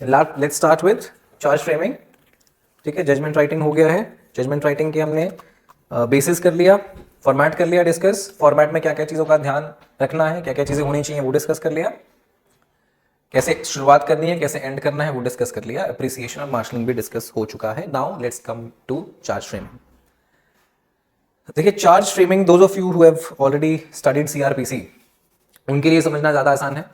Let's start with charge framing. ठीक है, judgment writing हो गया है। जजमेंट राइटिंग के हमने बेसिस कर लिया, फॉर्मेट कर लिया, डिस्कस फॉर्मेट में क्या क्या चीज़ों का ध्यान रखना है, क्या क्या चीज़ें होनी चाहिए वो डिस्कस कर लिया, कैसे शुरुआत करनी है, कैसे एंड करना है वो डिस्कस कर लिया, अप्रिसिएशन और मार्शलिंग भी डिस्कस हो चुका है। Now let's come to charge framing. देखिए, charge framing, those of you who have already studied CrPC, उनके लिए समझना ज़्यादा आसान है।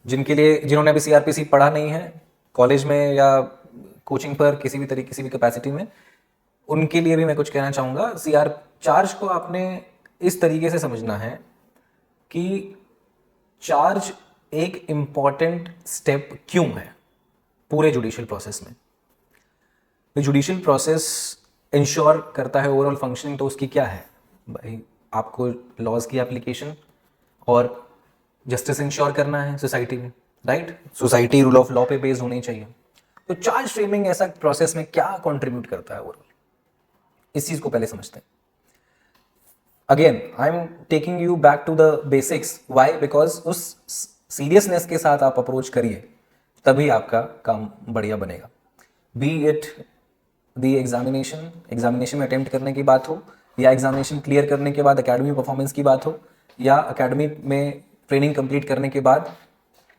जिन्होंने अभी सीआरपीसी पढ़ा नहीं है कॉलेज में या कोचिंग पर किसी भी तरीके, किसी भी कैपेसिटी में, उनके लिए भी मैं कुछ कहना चाहूँगा। चार्ज को आपने इस तरीके से समझना है कि चार्ज एक इम्पॉर्टेंट स्टेप क्यों है पूरे जुडिशियल प्रोसेस में। जुडिशियल प्रोसेस इंश्योर करता है ओवरऑल फंक्शनिंग, तो उसकी क्या है भाई, आपको लॉज की एप्लीकेशन और जस्टिस इंश्योर करना है सोसाइटी में, right. Society rule of law पे बेस्ड होनी चाहिए। तो चार्ज फ्रेमिंग ऐसा प्रोसेस में क्या कंट्रीब्यूट करता है ओवरऑल, इस चीज को पहले समझते हैं। Again I am taking you back to the basics. Why? Because उस सीरियसनेस के साथ आप अप्रोच करिए, तभी आपका काम बढ़िया बनेगा। बी इट दी एग्जामिनेशन में अटेम्प्ट करने की बात हो, या एग्जामिनेशन क्लियर करने के बाद एकेडमी परफॉर्मेंस की बात हो, या एकेडमी में ट्रेनिंग कंप्लीट करने के बाद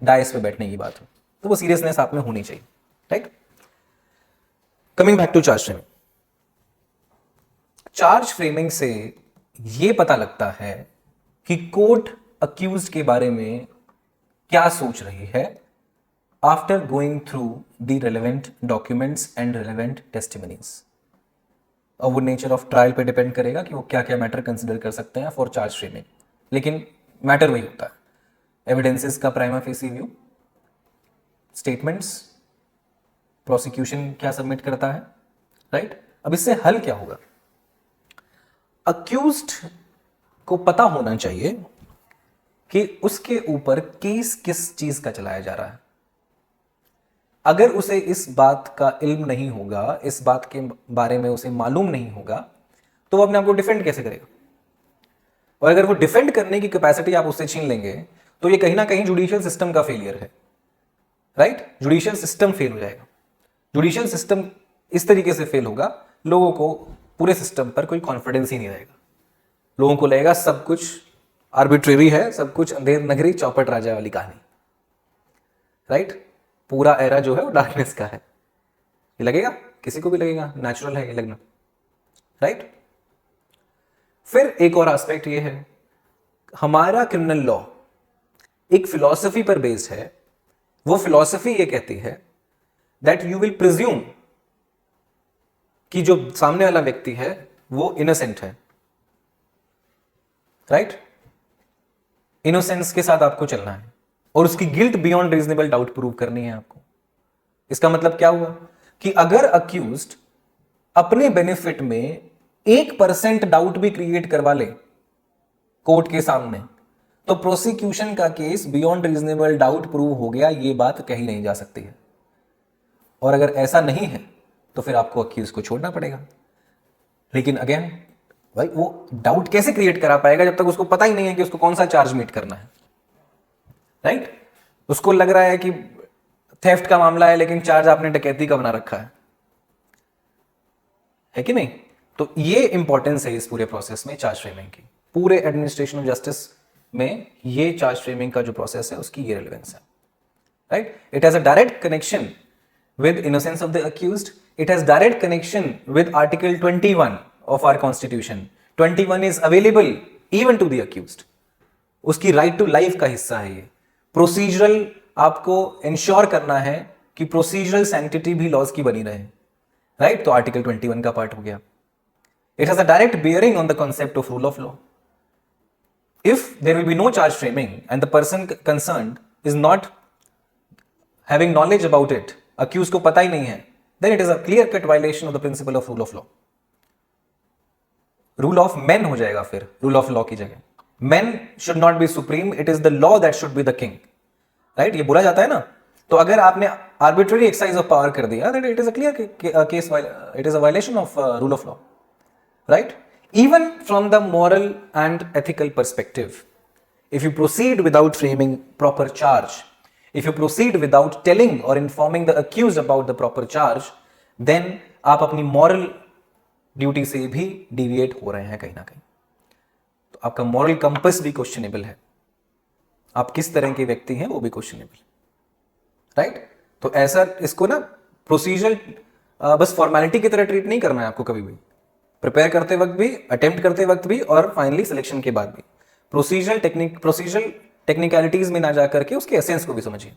डायस पे बैठने की बात हो, तो वो सीरियसनेस आप में होनी चाहिए, right. Coming back to charge framing. Charge framing से ये पता लगता है कि कोर्ट अक्यूज्ड के बारे में क्या सोच रही है after going through the relevant documents and relevant testimonies. और वो नेचर ऑफ ट्रायल पे डिपेंड करेगा कि वो क्या क्या मैटर कंसिडर कर सकते हैं फॉर चार्ज फ्रेमिंग, लेकिन मैटर वही होता है, एविडेंसेस का prima facie view, statements, prosecution क्या सबमिट करता है, राइट। अब इससे हल क्या होगा? अक्यूज्ड को पता होना चाहिए कि उसके ऊपर केस किस चीज का चलाया जा रहा है। अगर उसे इस बात का इल्म नहीं होगा, इस बात के बारे में उसे मालूम नहीं होगा, तो वो अपने आप को डिफेंड कैसे करेगा? और अगर वो डिफेंड करने की कैपेसिटी आप उससे छीन लेंगे, तो ये कहीं ना कहीं जुडिशियल सिस्टम का फेलियर है, राइट। जुडिशियल सिस्टम फेल हो जाएगा। जुडिशियल सिस्टम इस तरीके से फेल होगा, लोगों को पूरे सिस्टम पर कोई कॉन्फिडेंस ही नहीं रहेगा। लोगों को लगेगा सब कुछ आर्बिट्रेरी है, सब कुछ अंधेर नगरी चौपट राजा वाली कहानी, राइट। पूरा एरा जो है वो डार्कनेस का है, ये लगेगा, किसी को भी लगेगा, नेचुरल है ये लगना, राइट। फिर एक और एस्पेक्ट ये है, हमारा क्रिमिनल लॉ एक फिलॉसफी पर बेस्ड है। वो फिलॉसफी ये कहती है दैट यू विल प्रिज्यूम कि जो सामने वाला व्यक्ति है वो इनोसेंट है, राइट। इनोसेंस के साथ आपको चलना है और उसकी guilt beyond reasonable doubt prove करनी है आपको। इसका मतलब क्या हुआ कि अगर अक्यूज्ड अपने बेनिफिट में 1% डाउट भी क्रिएट करवा ले कोर्ट के सामने, तो प्रोसिक्यूशन का case beyond reasonable doubt prove हो गया, ये बात कही नहीं जा सकती है। और अगर ऐसा नहीं है तो फिर आपको अक्यूज को छोड़ना पड़ेगा। लेकिन अगेन भाई, वो डाउट कैसे क्रिएट करा पाएगा जब तक उसको पता ही नहीं है कि उसको कौन सा चार्ज मीट करना है, राइट। उसको लग रहा है कि थेफ्ट का मामला है, लेकिन चार्ज आपने डकैती का बना रखा है कि नहीं। तो ये इंपॉर्टेंस है इस पूरे प्रोसेस में चार्ज फ्रेमिंग की। पूरे एडमिनिस्ट्रेशन ऑफ जस्टिस में ये चार्ज फ्रेमिंग का जो प्रोसेस है उसकी ये रिलेवेंस है, right. It has a direct connection with innocence of the accused. It has direct connection with Article 21 of our Constitution. 21 is available even to the accused. उसकी right to life का हिस्सा है ये। Procedural आपको ensure करना है कि procedural sanctity भी laws की बनी रहे, right? तो Article 21 का part हो गया। It has a direct bearing on the concept of rule of law. If there will be no charge framing and the person concerned is not having knowledge about it, accused को पता ही नहीं है, then it is a clear cut violation of the principle of rule of law. Rule of man हो जाएगा फिर rule of law की जगह। Man should not be supreme, it is the law that should be the king, right. ये बोला जाता है ना। तो अगर आपने आर्बिट्ररी एक्सरसाइज ऑफ पावर कर दिया, then it is a clear case, it is a violation of rule of law, right. Even from the moral and ethical perspective, if you proceed without framing proper charge, if you proceed without telling और informing the accused about the proper charge, then आप अपनी moral duty से भी deviate हो रहे हैं कहीं ना कहीं। तो आपका मॉरल कंपस भी क्वेश्चनेबल है, आप किस तरह के व्यक्ति हैं वो भी क्वेश्चनेबल, राइट। तो ऐसा इसको ना प्रोसीजर बस फॉर्मेलिटी की तरह ट्रीट नहीं करना है आपको, कभी भी प्रिपेयर करते वक्त भी, अटेम्प्ट करते वक्त भी, और फाइनली सिलेक्शन के बाद भी। प्रोसीजर टेक्निकलिटीज में ना जा करके उसके एसेंस को भी समझिए,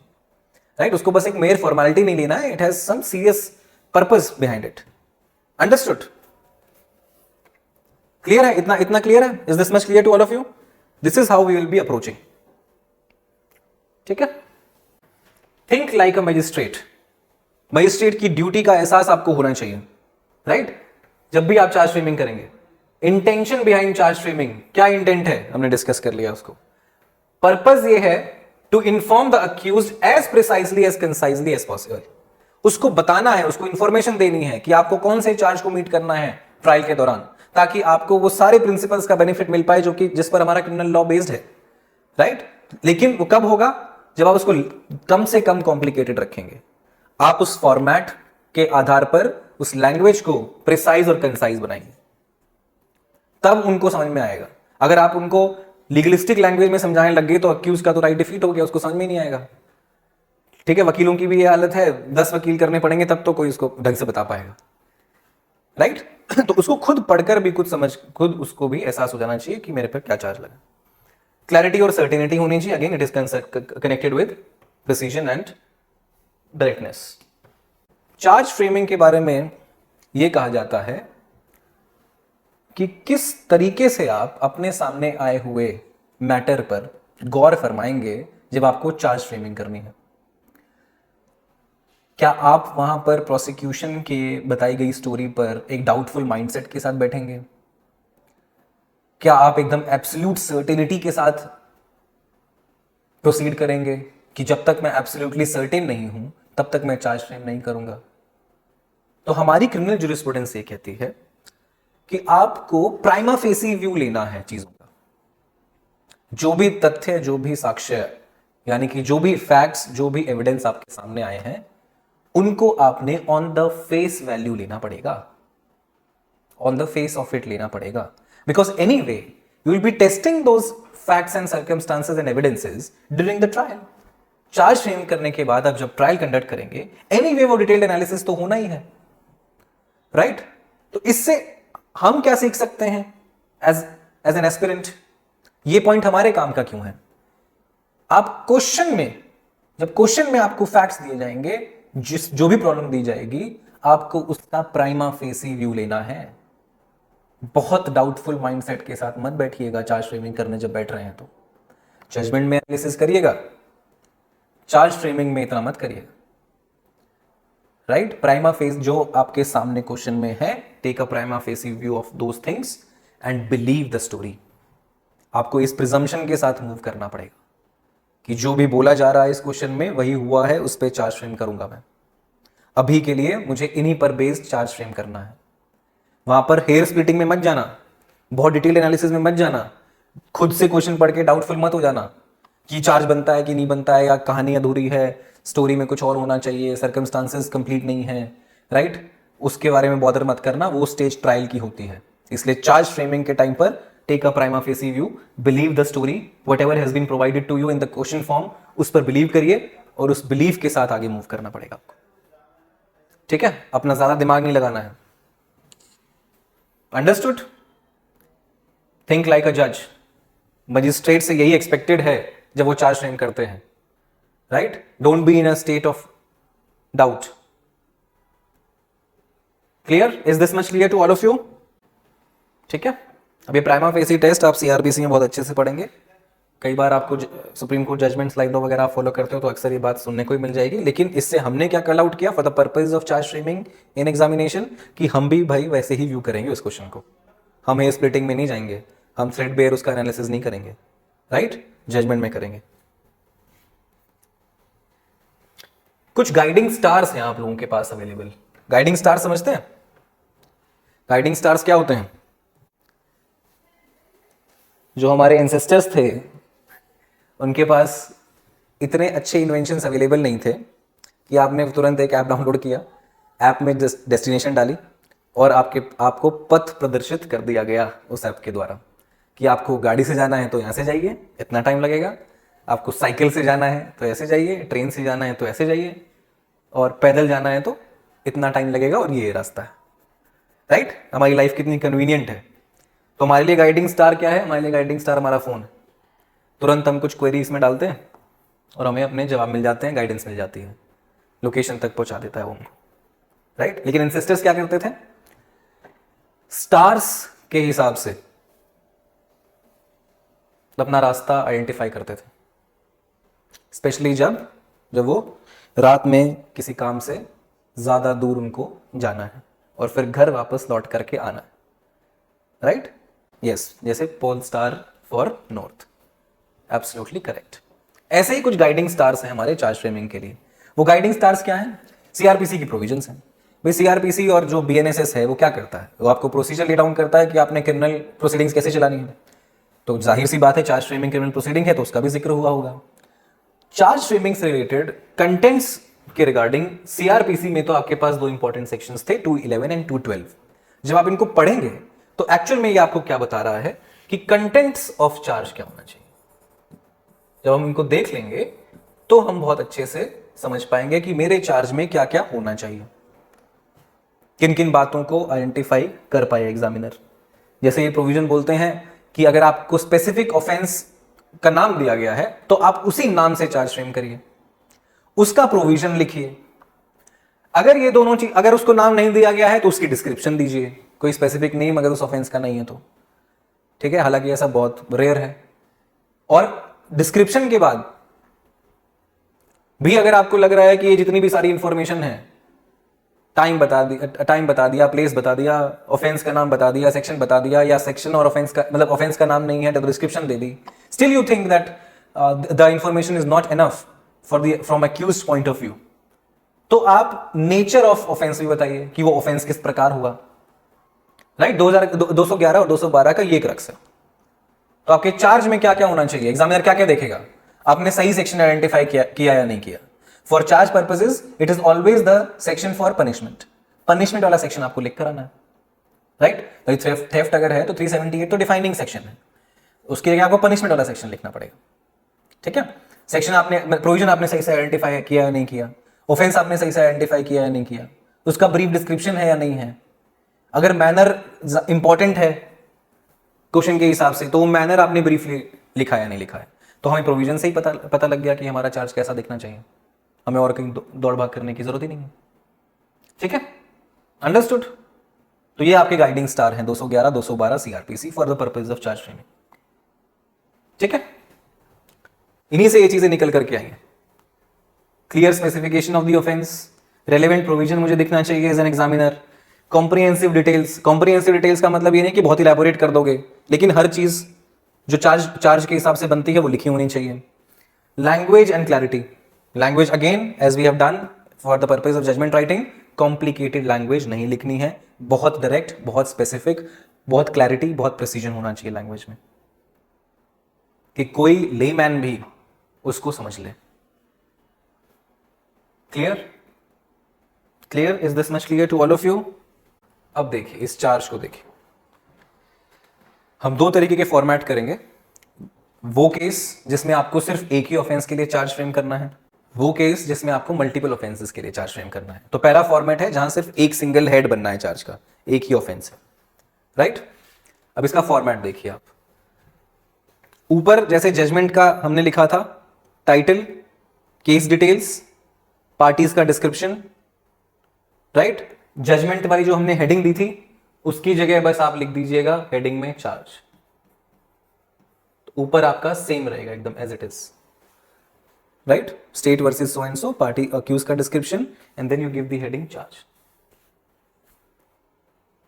राइट। उसको बस एक मेयर फॉर्मेलिटी नहीं लेना है, it has some serious purpose behind it. Understood? Clear है? इतना क्लियर है? Is this much clear to all of you? This is how we will be approaching, ठीक है। Think like a magistrate. Magistrate की duty का एहसास आपको होना चाहिए, राइट। जब भी आप चार्ज फ्रेमिंग करेंगे, इंटेंशन बिहाइंड चार्ज फ्रेमिंग, क्या इंटेंट है हमने डिस्कस कर लिया उसको। पर्पस ये है to inform the accused as precisely as concisely as possible. उसको बताना है, उसको इंफॉर्मेशन देनी है कि आपको कौन से चार्ज को मीट करना है ट्रायल के दौरान, ताकि आपको वो सारे प्रिंसिपल्स का बेनिफिट मिल पाए जो कि जिस पर हमारा क्रिमिनल लॉ बेस्ड है, राइट। लेकिन वो कब होगा? जब आप उसको कम से कम कॉम्प्लिकेटेड रखेंगे, आप उस फॉर्मेट के आधार पर उस लैंग्वेज को प्रिसाइज और कंसाइज बनाएंगे, तब उनको समझ में आएगा। अगर आप उनको लीगलिस्टिक लैंग्वेज में समझाने लग गए तो अक्यूज का तो राइट डिफीट हो गया, उसको समझ में नहीं आएगा, ठीक है। वकीलों की भी ये हालत है, 10 वकील करने पड़ेंगे तब तो कोई उसको ढंग से बता पाएगा, राइट। तो उसको खुद पढ़कर भी खुद उसको भी एहसास हो जाना चाहिए कि मेरे पर क्या चार्ज लगा। क्लैरिटी और सर्टेनिटी होनी चाहिए। Again it is connected with precision and directness. Charge framing के बारे में यह कहा जाता है कि किस तरीके से आप अपने सामने आए हुए मैटर पर गौर फरमाएंगे जब आपको चार्ज फ्रेमिंग करनी है। क्या आप वहां पर प्रोसिक्यूशन के बताई गई स्टोरी पर एक डाउटफुल माइंडसेट के साथ बैठेंगे? क्या आप एकदम एब्सोल्यूट सर्टेनिटी के साथ प्रोसीड करेंगे कि जब तक मैं एब्सोल्यूटली सर्टेन नहीं हूं तब तक मैं चार्ज फ्रेम नहीं करूंगा? तो हमारी क्रिमिनल ज्यूरिस्प्रूडेंस ये कहती है कि आपको प्राइमा फेसी व्यू लेना है चीजों का। जो भी तथ्य, जो भी साक्ष्य, यानी कि जो भी फैक्ट्स, जो भी एविडेंस आपके सामने आए हैं, उनको आपने ऑन द फेस वैल्यू लेना पड़ेगा, on the face of it लेना पड़ेगा। Because any way you will be testing those facts and circumstances and evidences during the trial. Charge frame करने के बाद आप जब ट्रायल कंडक्ट करेंगे, एनी वे वो डिटेल्ड एनालिसिस तो होना ही है, राइट। तो इससे हम क्या सीख सकते हैं एज एन एस्पिरेंट? ये पॉइंट हमारे काम का क्यों है? आप जब क्वेश्चन में आपको फैक्ट्स दिए जाएंगे, जो भी प्रॉब्लम दी जाएगी, आपको उसका प्राइमा फेसी व्यू लेना है। बहुत डाउटफुल माइंडसेट के साथ मत बैठिएगा चार्ज फ्रेमिंग करने। जब बैठ रहे हैं तो जजमेंट में एनालिसिस करिएगा, चार्ज फ्रेमिंग में इतना मत करिएगा, राइट। प्राइमा फेस जो आपके सामने क्वेश्चन में है, take a prima facie view of those things and believe the story. आपको इस प्रिजम्पशन के साथ मूव करना पड़ेगा कि जो भी बोला जा रहा है इस क्वेश्चन में वही हुआ है, उस पर चार्ज फ्रेम करूंगा मैं। अभी के लिए मुझे इन्हीं पर बेस्ड चार्ज फ्रेम करना है। वहां पर हेयर स्प्लिटिंग में मत जाना, बहुत डिटेल एनालिसिस में मत जाना, खुद से क्वेश्चन पढ़ के डाउटफुल मत हो जाना कि चार्ज बनता है कि नहीं बनता है, या कहानी अधूरी है, स्टोरी में कुछ और होना चाहिए, सर्कमस्टांसेस कंप्लीट नहीं है, राइट। उसके बारे में बॉदर मत करना, वो स्टेज ट्रायल की होती है। इसलिए चार्ज फ्रेमिंग के टाइम पर take a prima facie view, believe the story, whatever has been provided to you in the question form, उस पर बिलीव करिए और उस बिलीव के साथ आगे मूव करना पड़ेगा आपको, ठीक है। अपना ज्यादा दिमाग नहीं लगाना है। अंडरस्टूड? थिंक लाइक अ जज। मजिस्ट्रेट से यही एक्सपेक्टेड है जब वो चार्ज फ्रेम करते हैं, right. Don't be in a state of doubt. Clear? Is this much clear to all of you? ठीक है। अब ये प्राइमा फेसी टेस्ट आप सीआरपीसी में बहुत अच्छे से पढ़ेंगे। कई बार आपको Supreme Court judgment slide law वगैरह फॉलो करते हो तो अक्सर ये बात सुनने को ही मिल जाएगी। लेकिन इससे हमने क्या कल आउट किया for the purpose of charge framing in examination, कि हम भी भाई वैसे ही व्यू करेंगे उस क्वेश्चन को। हम हेयर स्प्लिटिंग में नहीं जाएंगे, हम थ्रेड बेयर उसका एनालिसिस नहीं करेंगे, राइट, जजमेंट में करेंगे। कुछ गाइडिंग स्टार्स हैं आप लोगों के पास अवेलेबल। गाइडिंग स्टार समझते हैं? गाइडिंग स्टार्स क्या होते हैं? जो हमारे एंसेस्टर्स थे उनके पास इतने अच्छे इन्वेंशंस अवेलेबल नहीं थे कि आपने तुरंत एक ऐप डाउनलोड किया, ऐप में डेस्टिनेशन डाली और आपको पथ प्रदर्शित कर दिया गया उस ऐप के द्वारा कि आपको गाड़ी से जाना है तो यहाँ से जाइए, इतना टाइम लगेगा, आपको साइकिल से जाना है तो ऐसे जाइए, ट्रेन से जाना है तो ऐसे जाइए, और पैदल जाना है तो इतना टाइम लगेगा और ये रास्ता है। राइट? हमारी लाइफ कितनी कन्वीनियंट है। तो हमारे लिए गाइडिंग स्टार क्या है? हमारे लिए गाइडिंग स्टार हमारा फ़ोन है। तुरंत हम कुछ क्वेरी इसमें डालते हैं और हमें अपने जवाब मिल जाते हैं, गाइडेंस मिल जाती है, लोकेशन तक पहुंचा देता है वो हमको। राइट? लेकिन एंसेस्टर्स क्या करते थे? स्टार्स के हिसाब से अपना रास्ता आइडेंटिफाई करते थे, स्पेशली जब वो रात में किसी काम से ज्यादा दूर उनको जाना है और फिर घर वापस लौट करके आना है। राइट? यस, जैसे pole star for north, absolutely correct. ऐसे ही कुछ गाइडिंग स्टार्स हैं हमारे चार्ज फ्रेमिंग के लिए। वो गाइडिंग स्टार्स क्या हैं? सीआरपीसी की प्रोविजंस हैं। भाई सीआरपीसी और जो बीएनएसएस है वो क्या करता है? वो आपको प्रोसीजर ले डाउन करता है कि आपने क्रिमिनल प्रोसीडिंग्स कैसे चलानी है। तो जाहिर सी बात है, चार्ज फ्रेमिंग क्रिमिनल प्रोसीडिंग है तो उसका भी जिक्र हुआ होगा। चार्ज फ्रेमिंग से रिलेटेड कंटेंट्स के रिगार्डिंग सीआरपीसी में तो आपके पास दो इंपॉर्टेंट सेक्शंस थे, 211 एंड 212। जब आप इनको पढ़ेंगे तो एक्चुअल में ये आपको क्या बता रहा है कि कंटेंट्स ऑफ चार्ज क्या होना चाहिए। जब हम इनको देख लेंगे तो हम बहुत अच्छे से समझ पाएंगे कि मेरे चार्ज में क्या क्या होना चाहिए, किन किन बातों को आइडेंटिफाई कर पाए एग्जामिनर। जैसे ये प्रोविजन बोलते हैं कि अगर आपको स्पेसिफिक ऑफेंस का नाम दिया गया है तो आप उसी नाम से चार्ज फ्रेम करिए, उसका प्रोविजन लिखिए। अगर ये दोनों चीज, अगर उसको नाम नहीं दिया गया है तो उसकी डिस्क्रिप्शन दीजिए, कोई स्पेसिफिक नेम अगर उस ऑफेंस का नहीं है तो। ठीक है? हालांकि ऐसा बहुत रेयर है। और डिस्क्रिप्शन के बाद भी अगर आपको लग रहा है कि ये जितनी भी सारी इंफॉर्मेशन है, टाइम बता दिया, प्लेस बता दिया, ऑफेंस का नाम बता दिया, सेक्शन बता दिया, या सेक्शन और ऑफेंस का मतलब ऑफेंस का नाम नहीं है तो description they the, still you think that the information is not enough from accused point of view, तो आप नेचर ऑफ ऑफेंस भी बताइए कि वो ऑफेंस किस प्रकार हुआ। राइट? 211 और 212 का ये क्रक्स है। तो आपके चार्ज में क्या क्या होना चाहिए, एग्जामिनर क्या क्या देखेगा, आपने सही सेक्शन आइडेंटिफाई किया या नहीं किया। For charge purposes it is always the section for punishment, punishment वाला सेक्शन आपको लिख कर आना है। राइट? थेफ्ट अगर है तो 378 तो डिफाइनिंग सेक्शन है, उसके लिए आपको पनिशमेंट वाला सेक्शन लिखना पड़ेगा। ठीक है? सेक्शन आपने, प्रोविजन आपने सही से आइडेंटिफाई किया या नहीं किया, ऑफेंस आपने सही से आइडेंटिफाई किया या नहीं किया, उसका ब्रीफ डिस्क्रिप्शन है या नहीं है। अगर मैनर इंपॉर्टेंट है क्वेश्चन के हिसाब से तो वो मैनर आपने ब्रीफली लिखा या नहीं लिखा है। तो हमें प्रोविजन से ही पता लग गया कि हमारा चार्ज कैसा दिखना चाहिए, हमें और कहीं दौड़ भाग करने की जरूरत ही नहीं है। ठीक है? अंडरस्टूड? तो ये आपके गाइडिंग स्टार हैं 211 212 CrPC for the purpose of charge framing. ठीक है? इन्हीं से ये चीजें निकल करके आई हैं। Clear specification of the offence, relevant provision मुझे दिखना चाहिए as an examiner, comprehensive details. Comprehensive details का मतलब ये नहीं कि बहुत इलैबोरेट कर दोगे, लेकिन हर चीज जो चार्ज के हिसाब से बनती है वो लिखी होनी चाहिए। Language and clarity, language again as we have done for the purpose of judgment writing, complicated language नहीं लिखनी है, बहुत डायरेक्ट, बहुत स्पेसिफिक, बहुत क्लैरिटी, बहुत प्रिसीजन होना चाहिए लैंग्वेज में कि कोई लेमैन भी उसको समझ ले। Clear? Is this much clear to all of you? अब देखिए इस चार्ज को देखिए, हम दो तरीके के फॉर्मेट करेंगे। वो केस जिसमें आपको सिर्फ एक ही ऑफेंस के लिए चार्ज फ्रेम करना है, वो केस जिसमें आपको मल्टीपल ऑफेंसेस के लिए चार्ज फ्रेम करना है। तो पहला फॉर्मेट है जहां सिर्फ एक सिंगल हेड बनना है चार्ज का, एक ही ऑफेंस है। राइट? अब इसका फॉर्मेट देखिए आप, ऊपर जैसे जजमेंट का हमने लिखा था, टाइटल, केस डिटेल्स, पार्टीज का डिस्क्रिप्शन। राइट? जजमेंट वाली जो हमने हेडिंग दी थी उसकी जगह बस आप लिख दीजिएगा हेडिंग में चार्ज, तो ऊपर आपका सेम रहेगा एकदम as it is. Right? State versus so and so, party accused का description, and then you give the heading charge.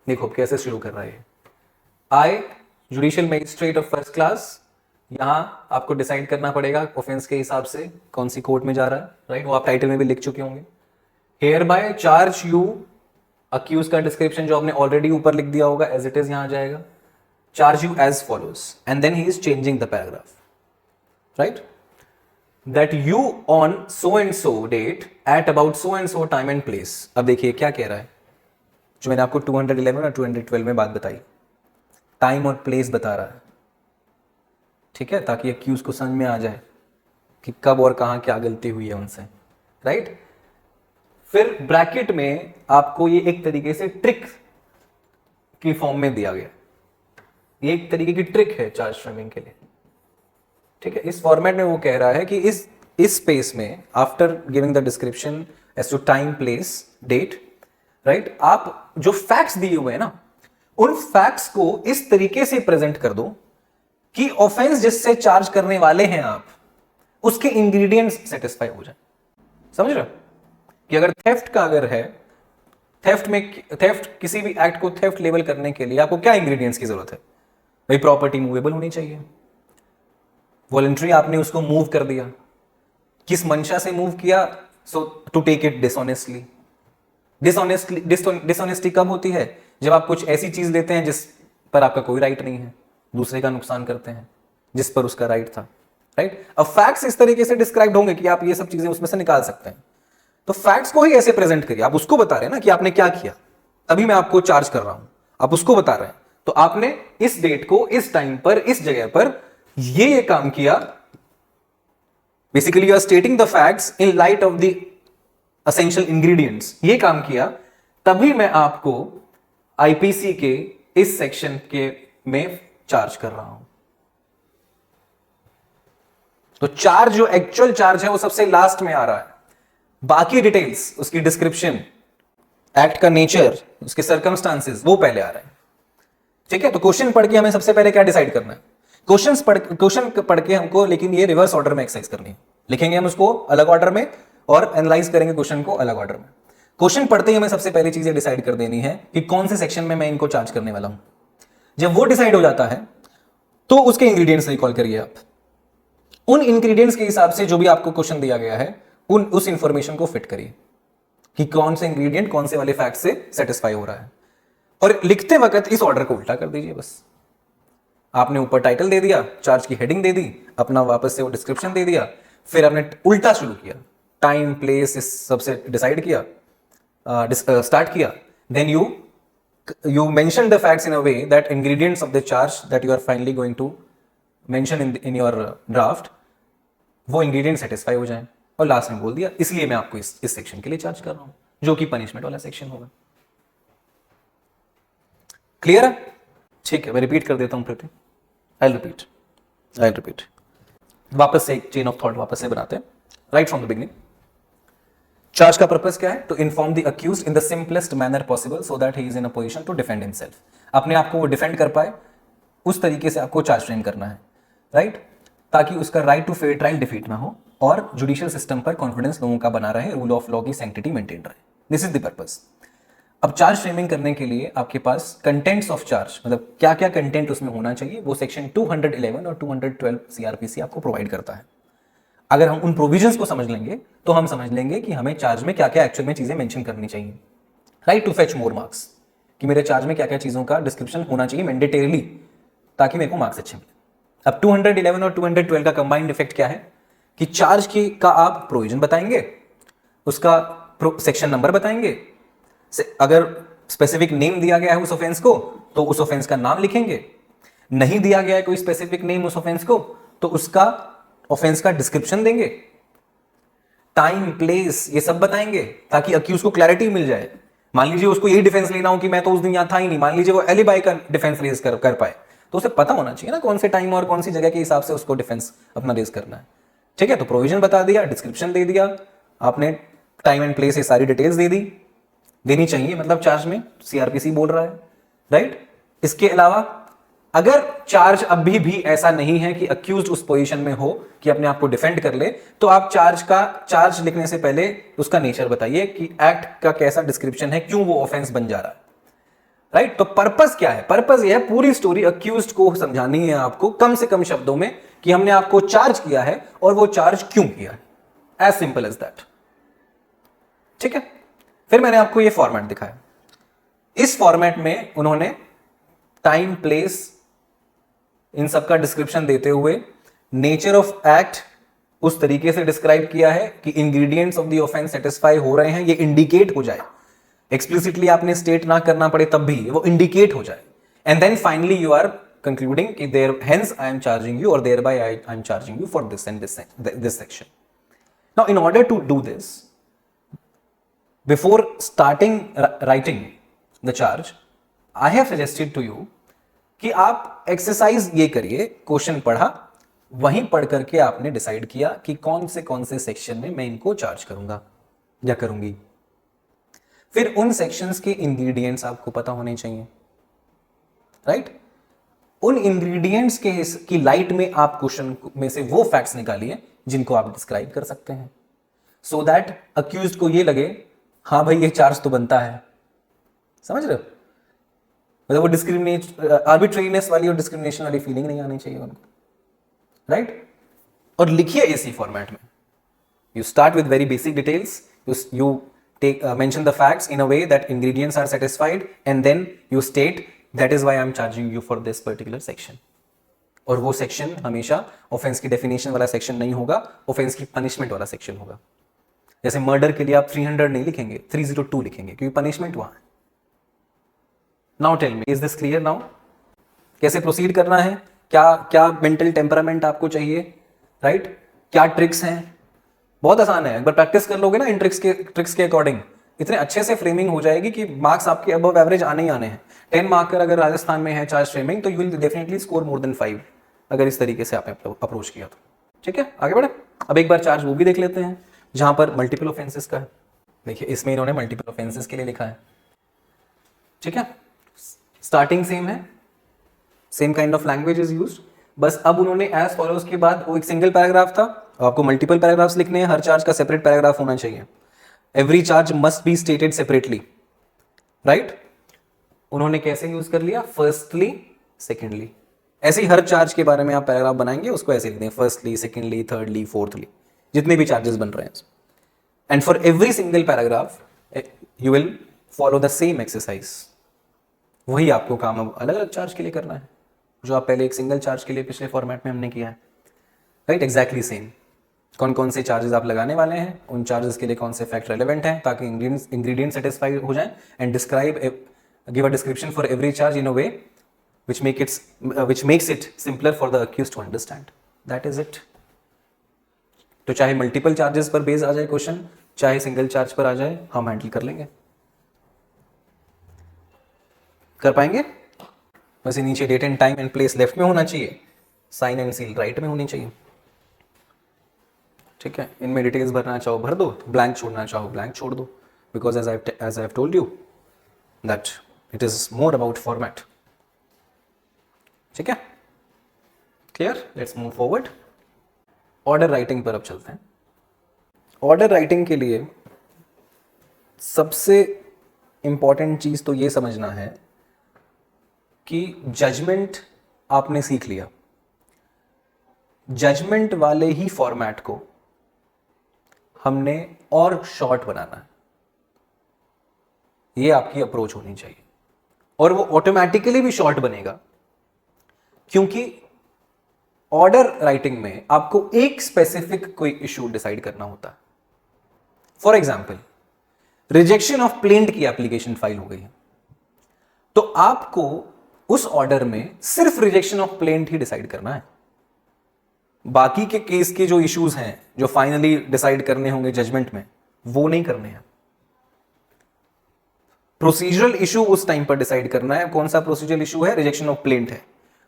देखो कैसे शुरू कर रहा है। I judicial magistrate of first class, यहां आपको डिसाइड करना पड़ेगा ऑफेंस के हिसाब से कौन सी कोर्ट में जा रहा है। राइट? वो आप टाइटल में भी लिख चुके होंगे। Hereby charge you, accused का डिस्क्रिप्शन जो आपने ऑलरेडी ऊपर लिख दिया होगा एज इट इज यहां आ जाएगा, charge you as follows, and then he is changing the paragraph. Right? that you on so and so date at about so and so time and place। अब देखिए क्या कह रहा है, जो मैंने आपको 211 और 212 में बात बताई, टाइम और प्लेस बता रहा है, ठीक है, ताकि एक्यूज को समझ में आ जाए कि कब और कहां क्या गलती हुई है उनसे, राइट। फिर ब्रैकेट में आपको ये एक तरीके से ट्रिक की फॉर्म में दिया गया, ये एक तरीके की ट्रिक है चार्ज फ्रेमिंग के लिए, ठीक है। इस फॉर्मेट में वो कह रहा है कि इस स्पेस में after giving the description as to time place date, right, आप जो फैक्ट्स दिए हुए हैं ना, उन फैक्ट्स को इस तरीके से प्रेजेंट कर दो कि ऑफेंस जिससे चार्ज करने वाले हैं आप, उसके इंग्रेडिएंट्स सेटिस्फाई हो जाए। समझ रहे हो कि अगर थेफ्ट का अगर है, थेफ्ट किसी भी एक्ट को थेफ्ट लेवल करने के लिए आपको क्या इंग्रेडिएंट्स की जरूरत है भाई? प्रॉपर्टी मूवेबल होनी चाहिए, वॉलंटरी आपने उसको मूव कर दिया, किस मंशा से मूव किया, so to take it dishonestly. Dishonesty कब होती है? जब आप कुछ ऐसी चीज लेते हैं जिस पर आपका कोई राइट नहीं है, दूसरे का नुकसान करते हैं जिस पर उसका राइट था, राइट। अब फैक्ट्स इस तरीके से डिस्क्राइब होंगे कि आप ये सब चीजें उसमें से निकाल सकते हैं। तो फैक्ट्स को ही ऐसे प्रेजेंट करिए, आप उसको बता रहे हैं ना कि आपने क्या किया, तभी मैं आपको चार्ज कर रहा हूं, आप उसको बता रहे हैं। तो आपने इस डेट को, इस टाइम पर, इस जगह पर ये काम किया। Basically you are stating the facts in light of the essential ingredients, ये काम किया, तभी मैं आपको आईपीसी के इस सेक्शन के में चार्ज कर रहा हूं। तो चार्ज, जो एक्चुअल चार्ज है वो सबसे लास्ट में आ रहा है, बाकी डिटेल्स, उसकी डिस्क्रिप्शन, एक्ट का नेचर, उसके सर्कमस्टांसेस, वो पहले आ रहे हैं, ठीक है। तो क्वेश्चन पढ़ के हमें सबसे पहले क्या डिसाइड करना है? क्वेश्चन पढ़ के हमको, लेकिन ये रिवर्स ऑर्डर में एक्सरसाइज करनी है, लिखेंगे हम उसको अलग ऑर्डर में और एनालाइज करेंगे क्वेश्चन को अलग ऑर्डर में। क्वेश्चन पढ़ते ही हमें सबसे पहली चीज डिसाइड कर देनी है कि कौन से सेक्शन में मैं इनको चार्ज करने वाला हूं। जब वो डिसाइड हो जाता है तो उसके इंग्रेडिएंट्स रिकॉल करिए आप, उन इंग्रेडिएंट्स के हिसाब से जो भी आपको क्वेश्चन दिया गया है उस इंफॉर्मेशन को फिट करिए कि कौन से इंग्रेडिएंट कौन से वाले फैक्ट से सेटिस्फाई हो रहा है। और लिखते वक्त इस ऑर्डर को उल्टा कर दीजिए। बस आपने ऊपर टाइटल दे दिया, चार्ज की हेडिंग दे दी, अपना वापस से वो डिस्क्रिप्शन दे दिया, फिर आपने उल्टा शुरू किया, टाइम प्लेस इस सबसे डिसाइड किया, स्टार्ट किया, then you mention the facts in a way that ingredients of the charge that you are finally going to mention in your draft, वो इंग्रेडिएंट सेटिस्फाई हो जाए, और लास्ट में बोल दिया इसलिए मैं आपको इस सेक्शन के लिए चार्ज कर रहा हूं, जो कि पनिशमेंट वाला सेक्शन होगा। क्लियर है? ठीक है, मैं रिपीट कर देता हूं फिर। आई रिपीट वापस से एक चेन ऑफ थॉट वापस से बनाते हैं, right from the beginning. Charge का पर्पस क्या है? To inform the accused in the simplest manner possible so that he is in a position to defend himself. अपने आप को वो डिफेंड कर पाए, उस तरीके से आपको चार्ज फ्रेम करना है, राइट, ताकि उसका right to fair trial defeat ना हो और जुडिशियल सिस्टम पर कॉन्फिडेंस लोगों का बना रहे, रूल ऑफ लॉ की सैंक्टिटी मेंटेन रहे। This is the purpose. अब चार्ज फ्रेमिंग करने के लिए आपके पास कंटेंट्स ऑफ चार्ज, मतलब क्या क्या कंटेंट उसमें होना चाहिए, वो सेक्शन 211 और 212 सीआरपीसी आपको प्रोवाइड करता है। अगर हम उन प्रोविजंस को समझ लेंगे तो हम समझ लेंगे कि हमें चार्ज में क्या क्या एक्चुअल में चीजें मेंशन करनी चाहिए, right, to fetch more marks, कि मेरे चार्ज में क्या क्या चीजों का डिस्क्रिप्शन होना चाहिए मैंडेटरीली, ताकि मेरे को मार्क्स अच्छे मिले। अब 211 और 212 का कंबाइंड इफेक्ट क्या है कि चार्ज की का आप प्रोविजन बताएंगे, उसका सेक्शन नंबर बताएंगे, अगर स्पेसिफिक नेम दिया गया है उस ऑफेंस को तो उस ऑफेंस का नाम लिखेंगे, नहीं दिया गया है कोई स्पेसिफिक नेम उस ऑफेंस को तो उसका ऑफेंस का डिस्क्रिप्शन देंगे, टाइम प्लेस ये सब बताएंगे ताकि अक्यूज को क्लैरिटी मिल जाए। मान लीजिए उसको यही डिफेंस लेना हो कि मैं तो उस दिन यहां था ही नहीं, मान लीजिए वो एलिबाई का डिफेंस रेज कर पाए, तो उसे पता होना चाहिए ना कौन से टाइम और कौन सी जगह के हिसाब से उसको डिफेंस अपना रेज करना है, ठीक है। तो प्रोविजन बता दिया, डिस्क्रिप्शन दे दिया आपने, टाइम एंड प्लेस ये सारी डिटेल्स देनी चाहिए, मतलब चार्ज में सीआरपीसी बोल रहा है, राइट। इसके अलावा अगर चार्ज अभी भी ऐसा नहीं है कि अक्यूज्ड उस पोजीशन में हो कि अपने आप को डिफेंड कर ले, तो आप चार्ज लिखने से पहले उसका नेचर बताइए कि एक्ट का कैसा डिस्क्रिप्शन है, क्यों वो ऑफेंस बन जा रहा है, राइट। तो पर्पस क्या है? पर्पस ये है पूरी स्टोरी अक्यूज्ड को समझानी है आपको कम से कम शब्दों में कि हमने आपको चार्ज किया है और वो चार्ज क्यों किया है, एज सिंपल एज दैट, ठीक है। फिर मैंने आपको ये फॉर्मेट दिखाया, इस फॉर्मेट में उन्होंने टाइम प्लेस इन सब का डिस्क्रिप्शन देते हुए नेचर ऑफ एक्ट उस तरीके से डिस्क्राइब किया है कि ingredients of the offence satisfy हो रहे हैं, ये इंडिकेट हो जाए, एक्सप्लिसिटली आपने स्टेट ना करना पड़े तब भी वो इंडिकेट हो जाए, and then finally you are concluding कि there hence I am charging you और thereby I am charging you for this and this section. Now in order to do this, before starting writing the charge, I have suggested to you कि आप exercise ये करिए, question पढ़ा, वहीं पढ़ करके आपने डिसाइड किया कि कौन से सेक्शन में मैं इनको चार्ज करूंगा या करूंगी. फिर उन सेक्शंस के इंग्रेडिएंट्स आपको पता होने चाहिए, राइट? उन इंग्रेडिएंट्स की लाइट में आप क्वेश्चन में से वो फैक्ट्स निकालिए जिनको आप डिस्क्राइब कर सकते हैं, सो दैट अक्यूज्ड को ये लगे हाँ भाई ये चार्ज तो बनता है. समझ रहे हो? मतलब वो डिस्क्रिमिनेट आर्बिट्रेरीनेस वाली और डिस्क्रिमिनेशन वाली फीलिंग नहीं आनी चाहिए उनको, राइट? और लिखिए एसी फॉर्मेट में. You start with very basic details, you take mention the facts in a way that ingredients are satisfied, and then you state that is why I am charging you for this particular section. और वो section हमेशा offence की definition वाला section नहीं होगा, offence की punishment वाला section होगा. जैसे मर्डर के लिए आप 300 नहीं लिखेंगे, 302 लिखेंगे, क्योंकि पनिशमेंट वहां है. Now tell me, is this clear now? कैसे प्रोसीड करना है, क्या क्या मेंटल टेम्परामेंट आपको चाहिए, राइट? क्या ट्रिक्स हैं? बहुत आसान है, एक बार प्रैक्टिस कर लोगे ना इन ट्रिक्स के अकॉर्डिंग, इतने अच्छे से फ्रेमिंग हो जाएगी कि मार्क्स आपके अबव एवरेज आने ही आने हैं. 10 मार्क अगर राजस्थान में है चार्ज फ्रेमिंग, तो you will definitely score more than 5 अगर इस तरीके से आपने अप्रोच किया तो. ठीक है, आगे बढ़े. अब एक बार चार्ज वो भी देख लेते हैं जहां पर मल्टीपल ऑफेंसेस का है. देखिए इसमें इन्होंने मल्टीपल ऑफेंसेस के लिए लिखा है. ठीक है, स्टार्टिंग सेम है, same kind of language is used. बस अब उन्होंने एज फॉलोज के बाद, वो एक सिंगल पैराग्राफ था, आपको मल्टीपल पैराग्राफ्स लिखने हैं, हर चार्ज का सेपरेट पैराग्राफ होना चाहिए. Every charge must be stated separately, right? उन्होंने कैसे यूज कर लिया? Firstly, secondly. ऐसे ही हर चार्ज के बारे में आप पैराग्राफ बनाएंगे, उसको ऐसे लिख दें, फर्स्टली, सेकेंडली, थर्डली, फोर्थली, जितने भी चार्जेस बन रहे हैं. And for every single paragraph you will follow the same exercise. वही आपको काम अब अलग अलग चार्ज के लिए करना है, जो आप पहले एक सिंगल चार्ज के लिए पिछले फॉर्मेट में हमने किया है, राइट? Exactly same. कौन कौन से चार्जेस आप लगाने वाले हैं, उन चार्जेस के लिए कौन से फैक्ट रेलेवेंट हैं, ताकि इंग्रेडिएंट सेटिस्फाई हो जाए, and give a description for every charge in a way which makes it simpler for the accused to understand. That is it. तो चाहे मल्टीपल चार्जेस पर बेस आ जाए क्वेश्चन, चाहे सिंगल चार्ज पर आ जाए, हम हैंडल कर लेंगे. कर पाएंगे? बस नीचे date and time and place left में होना चाहिए, साइन एंड सील राइट में होनी चाहिए. ठीक है, इनमें डिटेल्स भरना चाहो भर दो, ब्लैंक छोड़ना चाहो ब्लैंक छोड़ दो, because as I have told you that it is more about format. ठीक है, clear? Let's move forward. Order writing पर अब चलते हैं. ऑर्डर राइटिंग के लिए सबसे इंपॉर्टेंट चीज तो ये समझना है कि जजमेंट आपने सीख लिया. जजमेंट वाले ही फॉर्मेट को हमने और शॉर्ट बनाना है. ये आपकी अप्रोच होनी चाहिए, और वो ऑटोमेटिकली भी शॉर्ट बनेगा, क्योंकि ऑर्डर राइटिंग में आपको एक स्पेसिफिक कोई इशू डिसाइड करना होता है. For example, rejection of plaint की एप्लीकेशन फाइल हो गई है, तो आपको उस ऑर्डर में सिर्फ rejection of plaint he decide करना है. बाकी के केस के जो इश्यूज हैं, जो फाइनली डिसाइड करने होंगे जजमेंट में, वो नहीं करने हैं. प्रोसीजरल इशू उस टाइम पर डिसाइड करना है. कौन सा प्रोसीजरल इशू है? रिजेक्शन ऑफ प्लेंट है.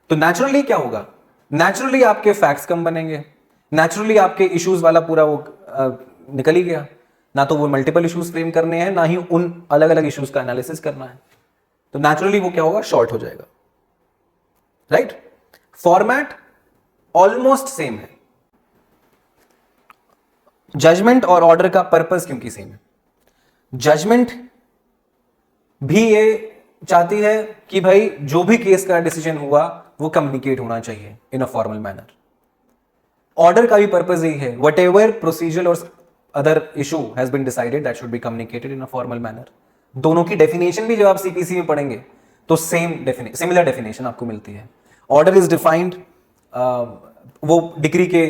तो नेचुरली क्या होगा? नेचुरली आपके फैक्ट्स कम बनेंगे, नेचुरली आपके इश्यूज वाला पूरा वो निकल ही गया. ना तो वो मल्टीपल इश्यूज फ्रेम करने हैं, ना ही उन अलग अलग इश्यूज का एनालिसिस करना है. तो नेचुरली वो क्या होगा? शॉर्ट हो जाएगा, राइट? फॉर्मेट ऑलमोस्ट सेम है. जजमेंट और ऑर्डर का पर्पस क्योंकि सेम है. जजमेंट भी ये चाहती है कि भाई जो भी केस का डिसीजन हुआ वो कम्युनिकेट होना चाहिए in a formal manner. Order का भी पर्पस यही है, वट एवर प्रोसीजर और other issue has been decided that should be communicated in a formal manner. दोनों की डेफिनेशन भी जब आप सीपीसी में पढ़ेंगे तो सिमिलर डेफिनेशन आपको मिलती है. ऑर्डर इज डिफाइंड वो डिग्री के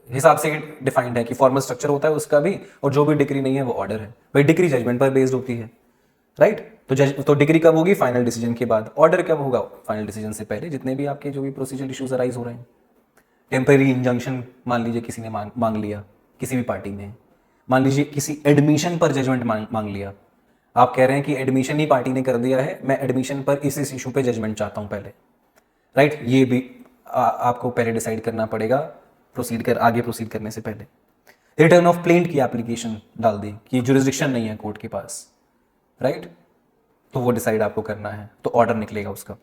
हिसाब से डिफाइंड है कि फॉर्मल स्ट्रक्चर होता है उसका भी, और जो भी डिग्री नहीं है वो ऑर्डर है। भाई डिग्री जजमेंट पर बेस्ड होती है, राइट। तो डिग्री कब होगी? फाइनल डिसीजन के बाद। ऑर्डर कब होगा? फाइनल डिसीजन से पहले, जितने भी आपके जो भी प्रोसीजर इश्यूज अराइज हो रहे हैं। टेम्परेरी इंजंक्शन मान लीजिए किसी ने मांग लिया, किसी भी पार्टी ने, मान लीजिए किसी एडमिशन पर जजमेंट मांग लिया। आप कह रहे हैं कि एडमिशन ही पार्टी ने कर दिया है, मैं एडमिशन पर इस इशू पे जजमेंट चाहता हूं पहले, राइट। ये भी आपको पहले डिसाइड करना पड़ेगा आगे प्रोसीड करने से पहले। रिटर्न ऑफ प्लेंट की एप्लीकेशन डाल दी कि जुरिस्डिक्शन नहीं है कोर्ट के पास, राइट, तो वो डिसाइड आपको करना है, तो ऑर्डर निकलेगा उसका।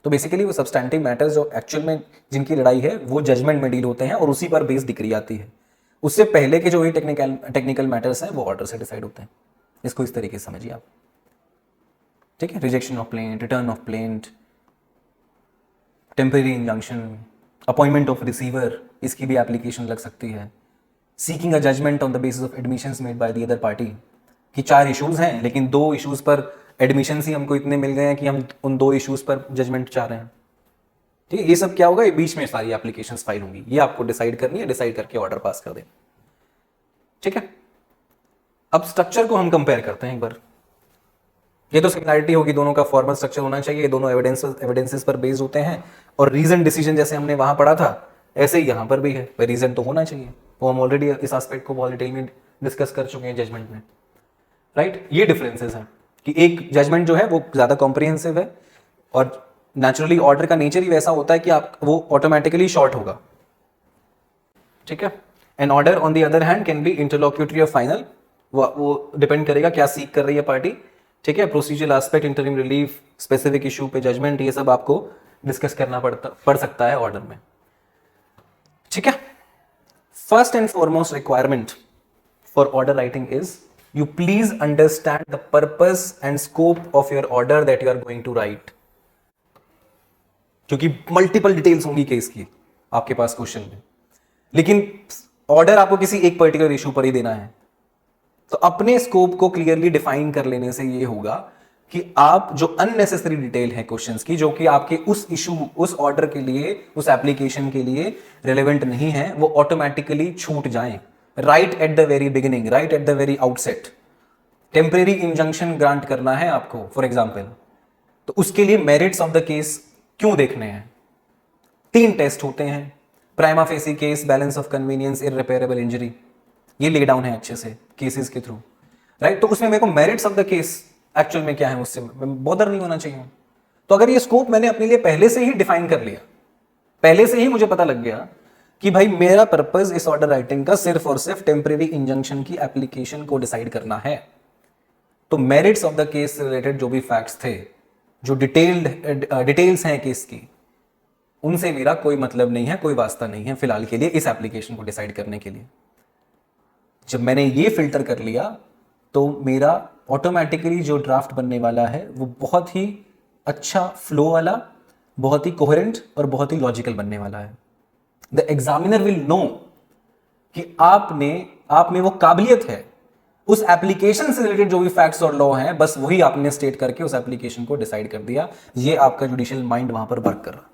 तो बेसिकली वो सब्सटैंटिव मैटर्स जो एक्चुअल में जिनकी लड़ाई है वो जजमेंट में डील होते हैं और उसी पर बेस डिग्री आती है। उससे पहले के जो भी टेक्निकल मैटर्स हैं वो ऑर्डर से डिसाइड होते हैं। इसको इस तरीके से समझिए आप, ठीक है। Rejection of plaint, return of plaint, temporary injunction, appointment of receiver, इसकी भी एप्लीकेशन लग सकती है। Seeking a judgment on the basis of admissions made by the other party, कि 4 इश्यूज हैं लेकिन 2 इश्यूज पर एडमिशंस ही हमको इतने मिल गए हैं कि हम उन 2 इश्यूज पर जजमेंट चाह रहे हैं, ठीक है। ये सब क्या होगा? ये बीच में सारी एप्लीकेशंस फाइल होंगी, ये आपको डिसाइड करनी है, डिसाइड करके ऑर्डर पास कर दें, ठीक है। अब स्ट्रक्चर को हम कंपेयर करते हैं एक बार। ये तो सिमिलरिटी होगी, दोनों का फॉर्मल स्ट्रक्चर होना चाहिए, दोनों एविडेंसेस पर बेस्ड होते हैं, और रीजन डिसीजन जैसे हमने वहां पढ़ा था ऐसे ही यहां पर भी है, रीजन तो होना चाहिए। वो हम ऑलरेडी इस एस्पेक्ट को बहुत डिटेल में डिस्कस कर चुके हैं जजमेंट में, राइट। ये डिफरेंसेस हैं कि एक जजमेंट जो है वो ज्यादा कॉम्प्रिहेंसिव है, और नेचुरली ऑर्डर का नेचर ही वैसा होता है कि आप वो ऑटोमेटिकली शॉर्ट होगा, ठीक है। An order on the other hand can be interlocutory और फाइनल, वो डिपेंड करेगा क्या सीख कर रही है पार्टी, ठीक है। Procedural aspect, interim relief, specific issue पे जजमेंट, ये सब आपको डिस्कस करना पड़ सकता है ऑर्डर में, ठीक है। First and foremost requirement for order writing is you please understand the purpose and scope of your order that you are going to write, क्योंकि मल्टीपल डिटेल्स होंगी केस की आपके पास क्वेश्चन में, लेकिन ऑर्डर आपको किसी एक पर्टिकुलर इशू पर ही देना है। तो अपने स्कोप को क्लियरली डिफाइन कर लेने से ये होगा कि आप जो अननेसेसरी डिटेल है क्वेश्चंस की, जो कि आपके उस इशू, उस ऑर्डर के लिए, उस एप्लीकेशन के लिए रिलेवेंट नहीं है, वो ऑटोमेटिकली छूट जाएं right at the very beginning, right at the very outset. Temporary injunction grant करना है आपको फॉर एग्जाम्पल, तो उसके लिए मेरिट्स ऑफ द केस क्यों देखने हैं? 3 टेस्ट होते हैं, prima facie case, balance of convenience, irreparable injury, ये ले डाउन है अच्छे से केसेस के थ्रू, राइट। तो उसमें मेरे को merits of the case actual में क्या है उससे बॉदर नहीं होना चाहिए। तो अगर ये स्कोप मैंने अपने लिए पहले से ही डिफाइन कर लिया, पहले से ही मुझे पता लग गया कि भाई मेरा पर्पस इस ऑर्डर राइटिंग का सिर्फ और सिर्फ टेम्परेरी इंजंक्शन की एप्लीकेशन को डिसाइड करना है, तो मेरिट्स ऑफ द केस से रिलेटेड जो भी फैक्ट्स थे, जो डिटेल्स हैं केस की, उनसे मेरा कोई मतलब नहीं है, कोई वास्ता नहीं है फिलहाल के लिए इस एप्लीकेशन को डिसाइड करने के लिए। जब मैंने ये फिल्टर कर लिया तो मेरा ऑटोमेटिकली जो ड्राफ्ट बनने वाला है वो बहुत ही अच्छा फ्लो वाला, बहुत ही कोहेरेंट और बहुत ही लॉजिकल बनने वाला है। द एग्जामिनर विल नो कि आप में वो काबिलियत है, उस एप्लीकेशन से रिलेटेड जो भी फैक्ट्स और लॉ हैं बस वही आपने स्टेट करके उस एप्लीकेशन को डिसाइड कर दिया। ये आपका जुडिशियल माइंड वहां पर वर्क कर रहा।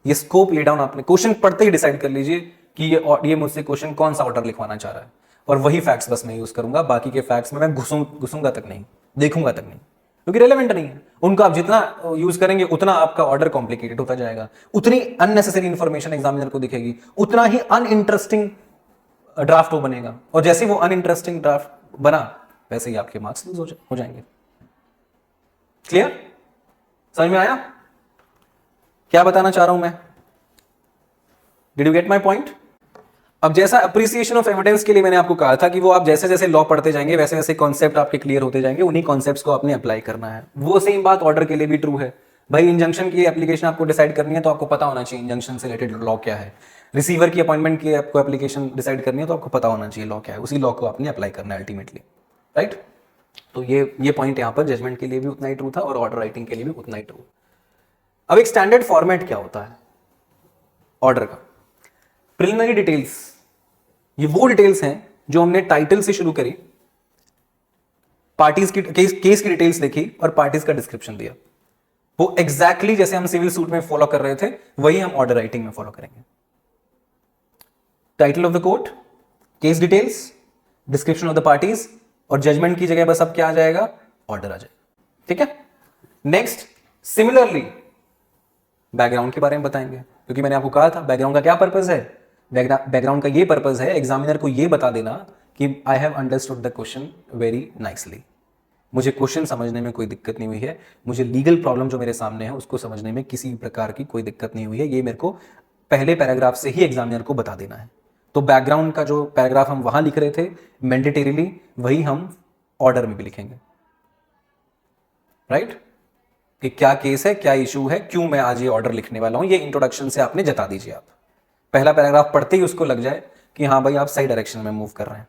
ये स्कोप ले डाउन आपने क्वेश्चन पढ़ते ही डिसाइड कर लीजिए कि ये मुझसे क्वेश्चन कौन सा ऑर्डर लिखवाना चाह रहा है, और वही फैक्ट्स बस मैं यूज करूंगा। बाकी के फैक्ट्स में मैं घुसूंगा तक नहीं, देखूंगा तक नहीं, क्योंकि रेलेवेंट नहीं है। उनको आप जितना यूज करेंगे उतना आपका ऑर्डर कॉम्प्लिकेटेड होता जाएगा, उतनी अननेसेसरी इंफॉर्मेशन एग्जामिनर को दिखेगी, उतना ही अनइंटरेस्टिंग ड्राफ्ट वो बनेगा, और जैसे वो अनइंटरेस्टिंग ड्राफ्ट बना वैसे ही आपके मार्क्स लूज हो जाएंगे। क्लियर? समझ में आया क्या बताना चाह रहा हूं मैं? Did you get my point? अब जैसा अप्रिसिएशन ऑफ एविडेंस के लिए मैंने आपको कहा था कि वो आप जैसे जैसे लॉ पढ़ते जाएंगे वैसे वैसे कॉन्सेप्ट आपके क्लियर होते जाएंगे, उन्हीं कॉन्सेप्ट्स को आपने अप्लाई करना है। वो सेम बात ऑर्डर के लिए भी ट्रू है। भाई इंजंक्शन की एप्लीकेशन आपको डिसाइड करनी है तो आपको पता होना चाहिए इंजंक्शन से रिलेटेड लॉ क्या है। रिसीवर की अपॉइंटमेंट की आपको एप्लीकेशन डिसाइड करनी है तो आपको पता होना चाहिए लॉ क्या है, उसी लॉ को आपने अप्लाई करना है अल्टीमेटली, राइट। तो ये पॉइंट यहाँ पर जजमेंट के लिए भी उतना ही ट्रू था और ऑर्डर राइटिंग के लिए भी उतना ही ट्रू। अब एक स्टैंडर्ड फॉर्मेट क्या होता है ऑर्डर का? प्रिलिमिनरी डिटेल्स, ये वो डिटेल्स हैं जो हमने टाइटल से शुरू करी, पार्टीज की केस की डिटेल्स लिखी और पार्टीज का डिस्क्रिप्शन दिया। वो एग्जैक्टली जैसे हम सिविल सूट में फॉलो कर रहे थे वही हम ऑर्डर राइटिंग में फॉलो करेंगे। Title of the court, case details, description of the parties, और जजमेंट की जगह बस अब क्या आ जाएगा, ऑर्डर आ जाएगा। ठीक है। नेक्स्ट, सिमिलरली बैकग्राउंड के बारे में बताएंगे, क्योंकि मैंने आपको कहा था बैकग्राउंड का क्या पर्पज है, बैकग्राउंड का ये पर्पज है एग्जामिनर को ये बता देना कि I have understood the question very nicely, मुझे क्वेश्चन समझने में कोई दिक्कत नहीं हुई है, मुझे लीगल प्रॉब्लम जो मेरे सामने है उसको समझने में किसी भी प्रकार की कोई दिक्कत नहीं हुई है, ये मेरे को पहले पैराग्राफ से ही एग्जामिनर को बता देना है। तो बैकग्राउंड का जो पैराग्राफ हम वहां लिख रहे थे मैंडेटरीली, वही हम ऑर्डर में भी लिखेंगे। राइट, कि क्या केस है, क्या इशू है, क्यों मैं आज ये ऑर्डर लिखने वाला हूं, ये इंट्रोडक्शन से आपने जता दीजिए। आप पहला पैराग्राफ पढ़ते ही उसको लग जाए कि हाँ भाई आप सही डायरेक्शन में मूव कर रहे हैं।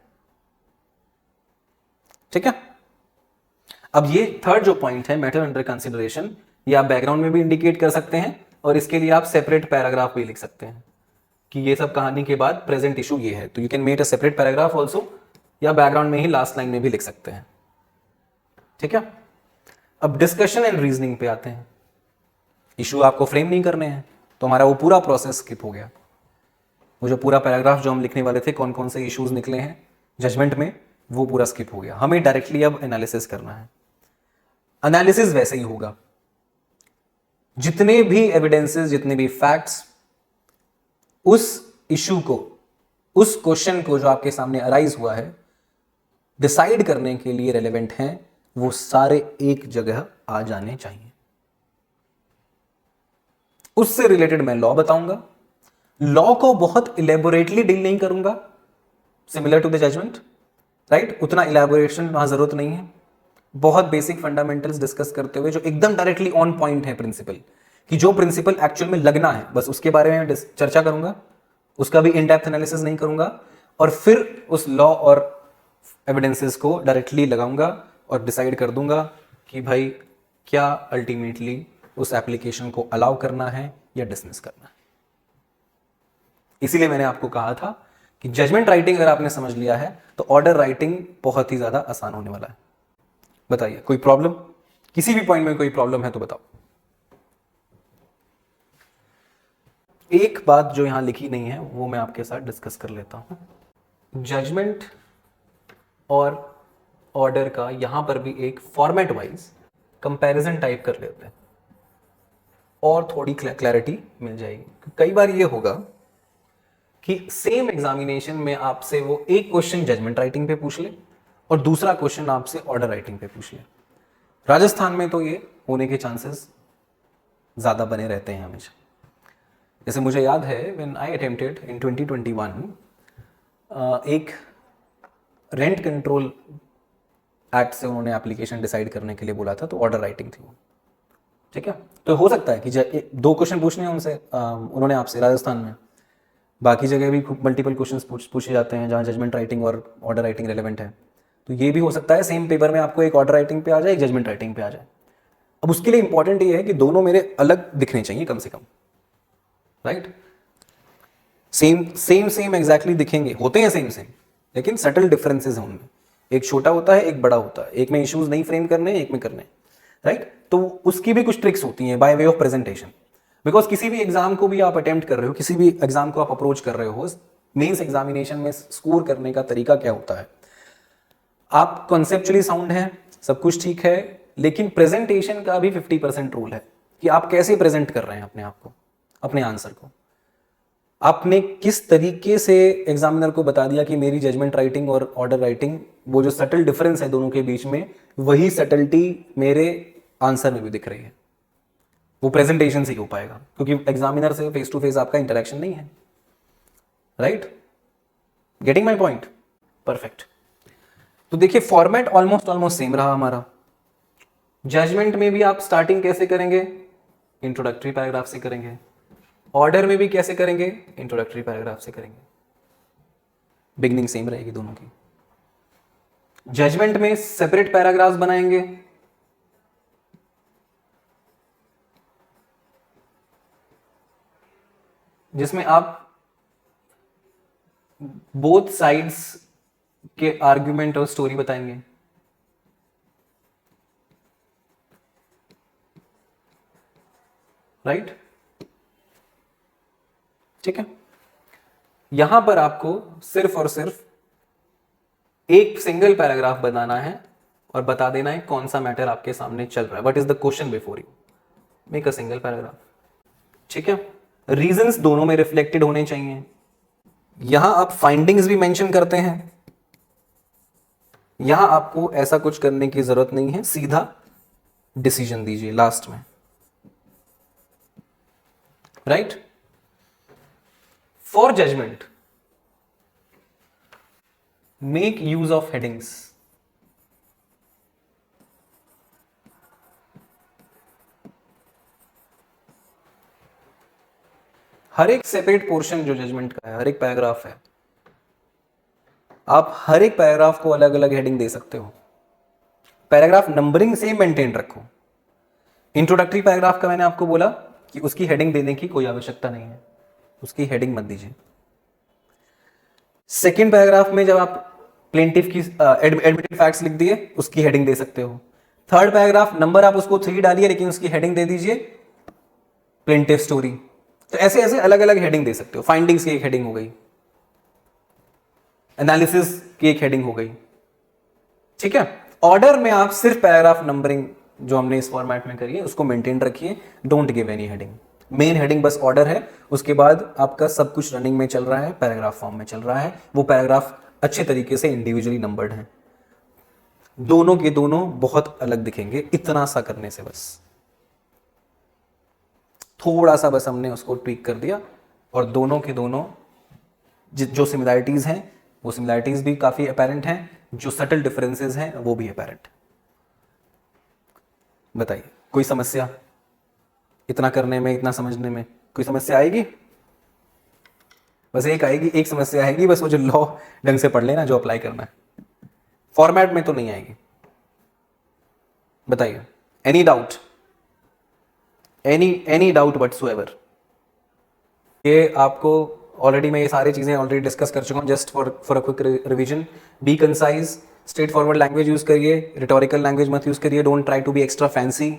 ठीक है। अब ये थर्ड जो पॉइंट है, मैटर अंडर कंसिडरेशन, ये आप बैकग्राउंड में भी इंडिकेट कर सकते हैं और इसके लिए आप सेपरेट पैराग्राफ भी लिख सकते हैं कि ये सब कहानी के बाद प्रेजेंट इशू ये है, तो you can make a separate paragraph also, या बैकग्राउंड में ही लास्ट लाइन में भी लिख सकते हैं। ठीक है। अब डिस्कशन एंड रीजनिंग पे आते हैं। इशू आपको फ्रेम नहीं करने हैं, तो हमारा वो पूरा प्रोसेस स्किप हो गया। वो जो पूरा पैराग्राफ जो हम लिखने वाले थे, कौन कौन से इश्यूज निकले हैं जजमेंट में, वो पूरा स्किप हो गया। हमें डायरेक्टली अब एनालिसिस करना है। एनालिसिस वैसे ही होगा, जितने भी एविडेंसेस, जितने भी फैक्ट्स उस इशू को, उस क्वेश्चन को जो आपके सामने अराइज हुआ है डिसाइड करने के लिए रेलेवेंट हैं, वो सारे एक जगह आ जाने चाहिए। उससे रिलेटेड मैं लॉ बताऊंगा, लॉ को बहुत इलेबोरेटली डील नहीं करूंगा, similar to the judgment, right, उतना इलेबोरेशन वहां जरूरत नहीं है। बहुत बेसिक फंडामेंटल्स डिस्कस करते हुए जो एकदम डायरेक्टली ऑन पॉइंट है प्रिंसिपल, कि जो प्रिंसिपल एक्चुअल में लगना है बस उसके बारे में चर्चा करूंगा, उसका भी इन डेप्थ एनालिसिस नहीं करूंगा, और फिर उस लॉ और एविडेंसेस को डायरेक्टली लगाऊंगा और डिसाइड कर दूंगा कि भाई क्या अल्टीमेटली उस एप्लीकेशन को अलाउ करना है या डिसमिस करना है। इसीलिए मैंने आपको कहा था कि जजमेंट राइटिंग अगर आपने समझ लिया है तो ऑर्डर राइटिंग बहुत ही ज्यादा आसान होने वाला है। बताइए कोई प्रॉब्लम, किसी भी पॉइंट में कोई प्रॉब्लम है तो बताओ। एक बात जो यहां लिखी नहीं है वो मैं आपके साथ डिस्कस कर लेता हूं। जजमेंट और ऑर्डर का यहां पर भी एक फॉर्मेट वाइज कंपैरिजन टाइप कर लेते हैं और थोड़ी क्लैरिटी मिल जाएगी। कई बार ये होगा कि सेम एग्जामिनेशन में आपसे वो एक क्वेश्चन जजमेंट राइटिंग पे पूछ ले और दूसरा क्वेश्चन आपसे ऑर्डर राइटिंग पे पूछ ले। राजस्थान में तो ये होने के चांसेस ज्यादा बने रहते हैं हमेशा। जैसे मुझे याद है व्हेन आई अटेम्प्टेड इन 2021 एक रेंट कंट्रोल एक्ट से उन्होंने एप्लीकेशन डिसाइड करने के लिए बोला था, तो ऑर्डर राइटिंग थी वो। ठीक है, तो हो सकता है कि दो क्वेश्चन पूछने हैं उनसे उन्होंने आपसे राजस्थान में, बाकी जगह भी मल्टीपल क्वेश्चंस पूछे जाते हैं जहाँ जजमेंट राइटिंग और ऑर्डर राइटिंग रेलेवेंट है। तो ये भी हो सकता है सेम पेपर में आपको एक ऑर्डर राइटिंग पे आ जाए, एक जजमेंट राइटिंग पे आ जाए। अब उसके लिए इंपॉर्टेंट ये है कि दोनों मेरे अलग दिखने चाहिए कम से कम, right. Same same same exactly दिखेंगे, होते हैं सेम सेम, लेकिन सटल डिफरेंसेस हैं उनमें। एक छोटा होता है, एक बड़ा होता है, एक में इश्यूज नहीं फ्रेम करने, एक में करने, राइट। तो उसकी भी कुछ ट्रिक्स होती हैं by way of presentation. Because किसी भी एग्जाम को भी आप अटेम्प्ट कर रहे हो, किसी भी एग्जाम को आप अप्रोच कर रहे हो, मेंस एग्जामिनेशन में स्कोर करने का तरीका क्या होता है, आप कॉन्सेप्चुअली साउंड है, सब कुछ ठीक है, लेकिन प्रेजेंटेशन का भी 50% रूल है कि आप कैसे प्रेजेंट कर रहे हैं अपने आप को, अपने आंसर को। आपने किस तरीके से एग्जामिनर को बता दिया कि मेरी जजमेंट राइटिंग और ऑर्डर राइटिंग, वो जो सटल डिफरेंस है दोनों के बीच में, वही सटलिटी मेरे आंसर में भी दिख रही है। वो प्रेजेंटेशन से ही हो पाएगा, क्योंकि एग्जामिनर से फेस टू फेस आपका इंटरेक्शन नहीं है, right. Getting my point? Perfect. तो देखिए फॉर्मेट ऑलमोस्ट सेम रहा हमारा। जजमेंट में भी आप स्टार्टिंग कैसे करेंगे, इंट्रोडक्टरी पैराग्राफ से करेंगे। ऑर्डर में भी कैसे करेंगे, इंट्रोडक्टरी पैराग्राफ से करेंगे। बिगनिंग सेम रहेगी दोनों की। जजमेंट में सेपरेट पैराग्राफ्स बनाएंगे, जिसमें आप बोथ साइड्स के आर्ग्यूमेंट और स्टोरी बताएंगे। राइट, ठीक है। यहां पर आपको सिर्फ और सिर्फ एक सिंगल पैराग्राफ बनाना है और बता देना है कौन सा मैटर आपके सामने चल रहा है, what is the question before you, make a single paragraph. ठीक है, रीजंस दोनों में रिफ्लेक्टेड होने चाहिए। यहां आप फाइंडिंग्स भी मेंशन करते हैं, यहां आपको ऐसा कुछ करने की जरूरत नहीं है, सीधा डिसीजन दीजिए लास्ट में, right. For judgment make use of headings. हर एक सेपरेट पोर्शन जो जजमेंट का है, हर एक पैराग्राफ है, आप हर एक पैराग्राफ को अलग अलग हेडिंग दे सकते हो। पैराग्राफ नंबरिंग सेम मेंटेन रखो। इंट्रोडक्टरी पैराग्राफ का मैंने आपको बोला कि उसकी हेडिंग देने की कोई आवश्यकता नहीं है, उसकी हेडिंग मत दीजिए। सेकेंड पैराग्राफ में जब आप प्लेंटिफ की एडमिटेड फैक्ट्स लिख दिए, उसकी हेडिंग दे सकते हो। थर्ड पैराग्राफ नंबर आप उसको 3 डालिए, लेकिन उसकी हेडिंग दे दीजिए प्लेंटिफ स्टोरी। तो ऐसे ऐसे अलग अलग हेडिंग दे सकते हो। फाइंडिंग्स की एक हेडिंग हो गई, एनालिसिस की एक हेडिंग हो गई। ठीक है, ऑर्डर में आप सिर्फ पैराग्राफ नंबरिंग जो हमने इस फॉर्मेट में करी है उसको मेंटेन रखिए, don't give any heading. Main heading बस ऑर्डर है, उसके बाद आपका सब कुछ रनिंग में चल रहा है, पैराग्राफ फॉर्म में चल रहा है, वो पैराग्राफ अच्छे तरीके से इंडिविजुअली नंबर्ड हैं, दोनों के दोनों बहुत अलग दिखेंगे। इतना सा करने से बस, थोड़ा सा बस हमने उसको ट्वीक कर दिया और दोनों के दोनों जो सिमिलैरिटीज हैं वो सिमिलैरिटीज भी काफी अपेरेंट हैं, जो सटल डिफरेंसेस हैं वो भी अपेरेंट। बताइए कोई समस्या इतना करने में, इतना समझने में कोई समस्या आएगी? बस एक आएगी, एक समस्या आएगी बस, वो जो लॉ ढंग से पढ़ लेना जो अप्लाई करना है, फॉर्मेट में तो नहीं आएगी। बताइए, any doubt, any doubt whatsoever? ये आपको ऑलरेडी मैं ये सारी चीजें ऑलरेडी डिस्कस कर चुका हूं। Just for a quick revision, be concise, straight forward language use करिए, रिटोरिकल लैंग्वेज मत यूज करिए, don't try to be extra fancy,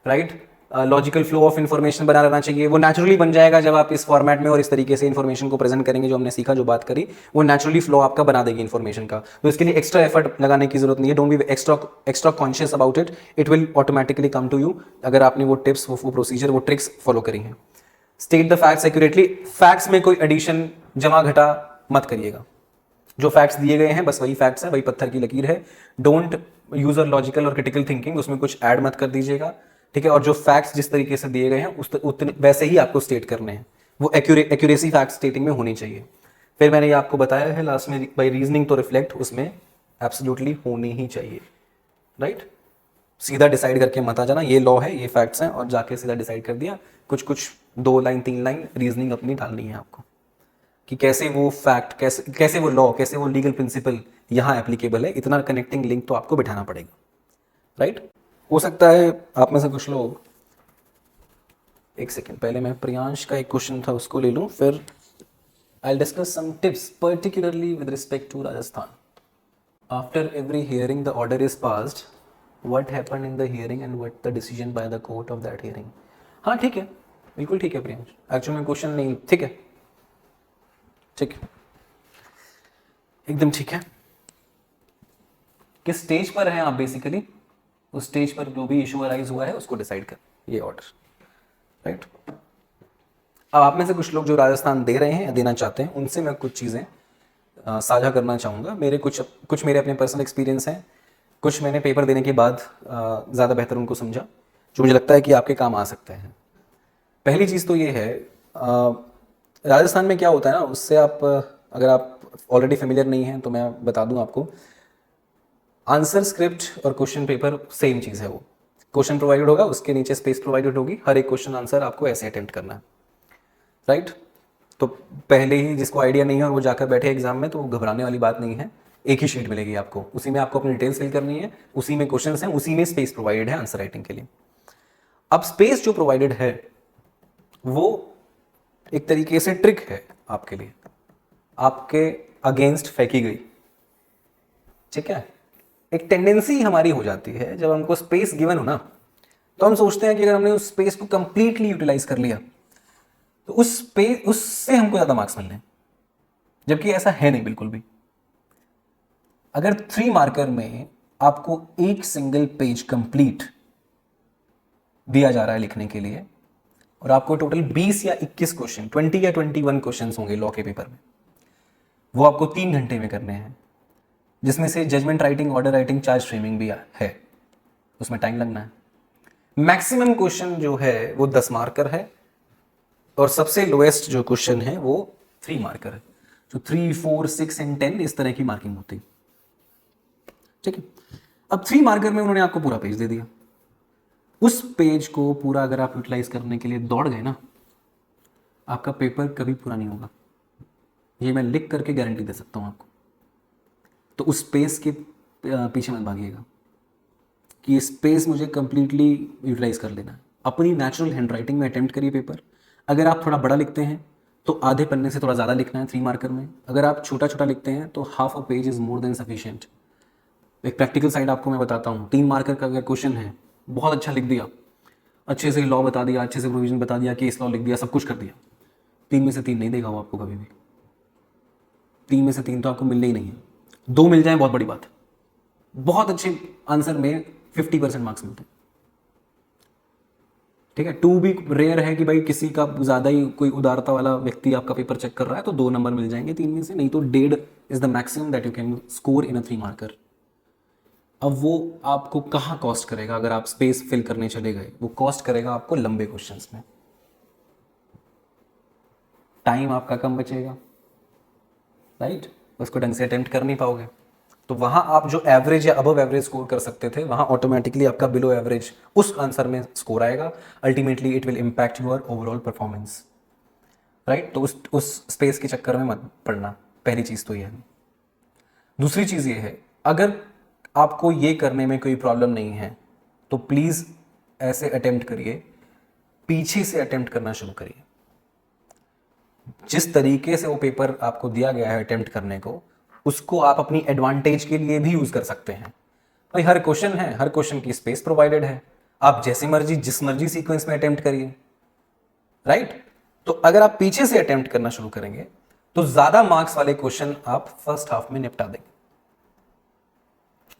right. Logical flow of information बना रहना चाहिए, वो नेचुरली बन जाएगा जब आप इस फॉर्मेट में और इस तरीके से इन्फॉर्मेशन को प्रेजेंट करेंगे। जो हमने सीखा, जो बात करी, वो नेचुरली फ्लो आपका बना देगी इन्फॉर्मेशन का, तो इसके लिए एक्स्ट्रा एफर्ट लगाने की जरूरत नहीं है। Don't be extra conscious about it, it will automatically come to you अगर आपने वो टिप्स, वो प्रोसीजर, वो ट्रिक्स फॉलो करी हैं। State the facts accurately, facts में कोई एडिशन, जमा घटा मत करिएगा। जो फैक्ट्स दिए गए हैं बस वही फैक्ट्स है, वही पत्थर की लकीर है। डोंट यूज अ लॉजिकल और क्रिटिकल थिंकिंग, उसमें कुछ ऐड मत कर दीजिएगा, ठीक है। और जो फैक्ट्स जिस तरीके से दिए गए हैं उतने वैसे ही आपको स्टेट करने हैं, वो एक्यूरेसी फैक्ट स्टेटिंग में होनी चाहिए। फिर मैंने ये आपको बताया है लास्ट में, बाई रीजनिंग तो रिफ्लेक्ट उसमें एब्सोल्युटली होनी ही चाहिए, राइट। सीधा डिसाइड करके मत आ जाना ये लॉ है, ये फैक्ट्स हैं, और जाके सीधा डिसाइड कर दिया। कुछ 2 लाइन 3 लाइन रीजनिंग अपनी डालनी है आपको, कि कैसे वो फैक्ट, कैसे वो लॉ, कैसे वो लीगल प्रिंसिपल यहाँ एप्लीकेबल है। इतना कनेक्टिंग लिंक तो आपको बिठाना पड़ेगा, राइट। हो सकता है आप में से कुछ लोग, एक सेकेंड, पहले मैं प्रियांश का एक क्वेश्चन था उसको ले लूँ, फिर I discuss some tips particularly with respect to Rajasthan. After every hearing the order is passed, what happened in the hearing and what the decision by the court of that hearing. हाँ ठीक है, बिल्कुल ठीक है प्रियांश, एक्चुअली में question नहीं, ठीक है, ठीक है, एकदम ठीक है। किस स्टेज पर हैं आप, बेसिकली उस स्टेज पर जो भी इशू अराइज हुआ है उसको डिसाइड कर, ये ऑर्डर, राइट। अब आप में से कुछ लोग जो राजस्थान दे रहे हैं या देना चाहते हैं, उनसे मैं कुछ चीज़ें साझा करना चाहूँगा। मेरे कुछ मेरे अपने पर्सनल एक्सपीरियंस हैं, कुछ मैंने पेपर देने के बाद ज़्यादा बेहतर उनको समझा, जो मुझे लगता है कि आपके काम आ सकते हैं। पहली चीज़ तो ये है, राजस्थान में क्या होता है ना, उससे आप अगर आप ऑलरेडी फेमिलियर नहीं हैं तो मैं बता दूं आपको, आंसर स्क्रिप्ट और क्वेश्चन पेपर सेम चीज़ है। वो क्वेश्चन प्रोवाइडेड होगा, उसके नीचे स्पेस प्रोवाइडेड होगी, हर एक क्वेश्चन आंसर आपको ऐसे अटेम्प्ट करना है, राइट। तो पहले ही जिसको आइडिया नहीं है और वो जाकर बैठे एग्जाम में, तो वो घबराने वाली बात नहीं है। एक ही शीट मिलेगी आपको, उसी में आपको अपनी डिटेल्स फिल करनी है, उसी में क्वेश्चन हैं, उसी में स्पेस प्रोवाइडेड है आंसर राइटिंग के लिए। अब स्पेस जो प्रोवाइडेड है वो एक तरीके से ट्रिक है आपके लिए, आपके अगेंस्ट फेंकी गई, ठीक है। एक टेंडेंसी हमारी हो जाती है जब हमको स्पेस गिवन हो ना, तो हम सोचते हैं कि अगर हमने उस स्पेस को कंप्लीटली यूटिलाइज कर लिया तो उस स्पेस, उससे हमको ज्यादा मार्क्स मिलने, जबकि ऐसा है नहीं बिल्कुल भी। अगर 3 मार्कर में आपको एक सिंगल पेज कंप्लीट दिया जा रहा है लिखने के लिए और आपको टोटल 20 या 21 क्वेश्चन, 20 या 21 क्वेश्चन होंगे लॉ के पेपर में, वो आपको 3 घंटे में करने हैं, जिसमें से judgment writing, order writing, charge framing भी है, उसमें टाइम लगना है। मैक्सिमम क्वेश्चन जो है वो 10 मार्कर है और सबसे लोएस्ट जो क्वेश्चन है वो 3 मार्कर है। जो 3, 4, 6 एंड 10 इस तरह की मार्किंग होती है। ठीक है, अब 3 मार्कर में उन्होंने आपको पूरा पेज दे दिया। उस पेज को पूरा अगर आप यूटिलाइज करने के लिए दौड़ गए ना, आपका पेपर कभी पूरा नहीं होगा, ये मैं लिख करके गारंटी दे सकता हूं आपको। तो उस स्पेस के पीछे मत भागिएगा कि स्पेस मुझे कंप्लीटली यूटिलाइज कर लेना है। अपनी नेचुरल हैंडराइटिंग में अटेम्प्ट करिए पेपर। अगर आप थोड़ा बड़ा लिखते हैं तो आधे पन्ने से थोड़ा ज़्यादा लिखना है 3 मार्कर में। अगर आप छोटा छोटा लिखते हैं तो half a page is more than sufficient. एक प्रैक्टिकल साइड आपको मैं बताता हूँ। 3 मार्कर का अगर क्वेश्चन है, बहुत अच्छा लिख दिया, अच्छे से लॉ बता दिया, अच्छे से प्रोविजन बता दिया, केस लॉ लिख दिया, सब कुछ कर दिया, 3 में से 3 नहीं देगा वो आपको कभी भी। 3 में से 3 तो आपको मिलने ही नहीं है। 2 मिल जाए बहुत बड़ी बात है। बहुत अच्छे आंसर में 50% मार्क्स मिलते हैं। ठीक है, 2 भी रेयर है कि भाई किसी का ज़्यादा ही कोई उदारता वाला व्यक्ति आपका पेपर चेक कर रहा है तो 2 नंबर मिल जाएंगे 3 में से, नहीं तो 1.5 is the maximum that you can score in a 3 marker. अब वो आपको कहाँ कॉस्ट करेगा? अगर आप स्पेस फिल करने चले गए, वो कॉस्ट करेगा आपको लंबे क्वेश्चंस में। टाइम आपका कम बचेगा, राइट? उसको ढंग से अटेम्प्ट कर नहीं पाओगे। तो वहां आप जो एवरेज या अबव एवरेज स्कोर कर सकते थे, वहां ऑटोमेटिकली आपका बिलो एवरेज उस आंसर में स्कोर आएगा। Ultimately it will impact your overall performance, right? तो उस स्पेस के चक्कर में मत पड़ना। पहली चीज़ तो ये है। दूसरी चीज़ ये है, अगर आपको ये करने में कोई प्रॉब्लम नहीं है तो प्लीज़ ऐसे अटेम्प्ट करिए, पीछे से अटेम्प्ट करना शुरू करिए। जिस तरीके से वो पेपर आपको दिया गया है अटेम्प्ट करने को, उसको आप अपनी एडवांटेज के लिए भी यूज कर सकते हैं। भाई हर क्वेश्चन है, हर क्वेश्चन की स्पेस प्रोवाइडेड है, आप जैसी मर्जी जिस मर्जी सीक्वेंस में अटेम्प्ट करिए, राइट? तो अगर आप पीछे से अटेम्प्ट करना शुरू करेंगे तो ज्यादा मार्क्स वाले क्वेश्चन आप फर्स्ट हाफ में निपटा देंगे,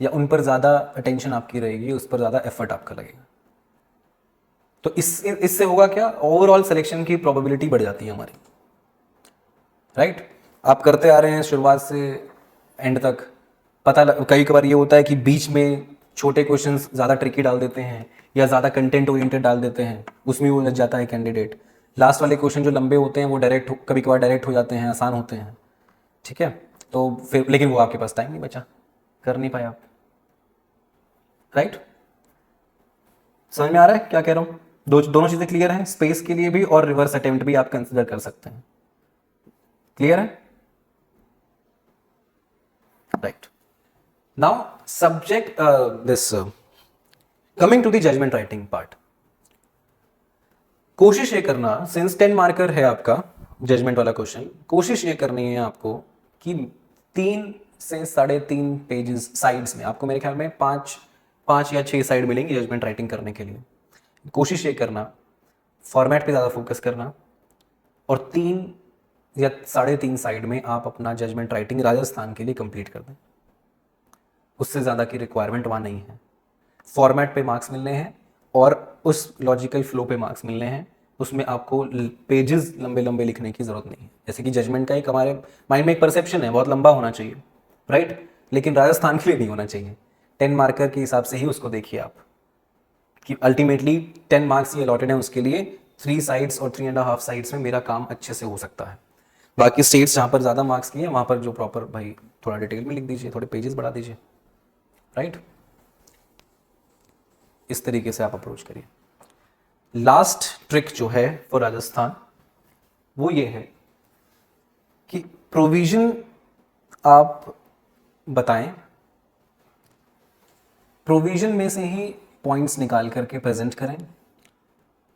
या उन पर ज्यादा अटेंशन आपकी रहेगी, उस पर ज्यादा एफर्ट आपका लगेगा। तो इससे होगा क्या? ओवरऑल सिलेक्शन की प्रोबेबिलिटी बढ़ जाती है हमारी, राइट? आप करते आ रहे हैं शुरुआत से एंड तक, कई बार ये होता है कि बीच में छोटे क्वेश्चंस ज़्यादा ट्रिकी डाल देते हैं या ज़्यादा कंटेंट ओरिएंटेड डाल देते हैं, उसमें वो लग जाता है कैंडिडेट। लास्ट वाले क्वेश्चन जो लंबे होते हैं वो कभी कभार डायरेक्ट हो जाते हैं, आसान होते हैं, ठीक है? तो फिर लेकिन वो आपके पास टाइम नहीं बचा, कर नहीं पाए आप, राइट? समझ में आ रहा है क्या कह रहा हूँ? दोनों चीज़ें क्लियर हैं, स्पेस के लिए भी और रिवर्स अटेम्प्ट भी आप कंसिडर कर सकते हैं। क्लियर है? Right. Now subject this coming to the judgment writing part. कोशिश ये करना, सिंस 10 मार्कर है आपका जजमेंट वाला क्वेश्चन, कोशिश ये करनी है आपको कि 3 से 3.5 पेजेस साइड्स में, आपको मेरे ख्याल में 5 या 6 साइड मिलेंगी जजमेंट राइटिंग करने के लिए। कोशिश ये करना फॉर्मेट पे ज़्यादा फोकस करना, और 3 या 3.5 साइड में आप अपना जजमेंट राइटिंग राजस्थान के लिए कंप्लीट कर दें। उससे ज़्यादा की रिक्वायरमेंट वहाँ नहीं है। फॉर्मेट पे मार्क्स मिलने हैं और उस लॉजिकल फ्लो पे मार्क्स मिलने हैं, उसमें आपको पेजेस लंबे लंबे लिखने की ज़रूरत नहीं है। जैसे कि जजमेंट का एक हमारे माइंड में एक परसेप्शन है, बहुत लंबा होना चाहिए, राइट? लेकिन राजस्थान के लिए नहीं होना चाहिए। 10 मार्कर के हिसाब से ही उसको देखिए आप, कि अल्टीमेटली 10 मार्क्स ये अलॉटेड है, उसके लिए 3 साइड्स और 3.5 साइड्स में मेरा काम अच्छे से हो सकता है। बाकी स्टेट्स जहाँ पर ज़्यादा मार्क्स किए वहाँ पर जो प्रॉपर भाई थोड़ा डिटेल में लिख दीजिए, थोड़े पेजेस बढ़ा दीजिए, राइट? इस तरीके से आप अप्रोच करिए। लास्ट ट्रिक जो है फॉर राजस्थान वो ये है कि प्रोविजन आप बताएं, प्रोविजन में से ही पॉइंट्स निकाल करके प्रेजेंट करें,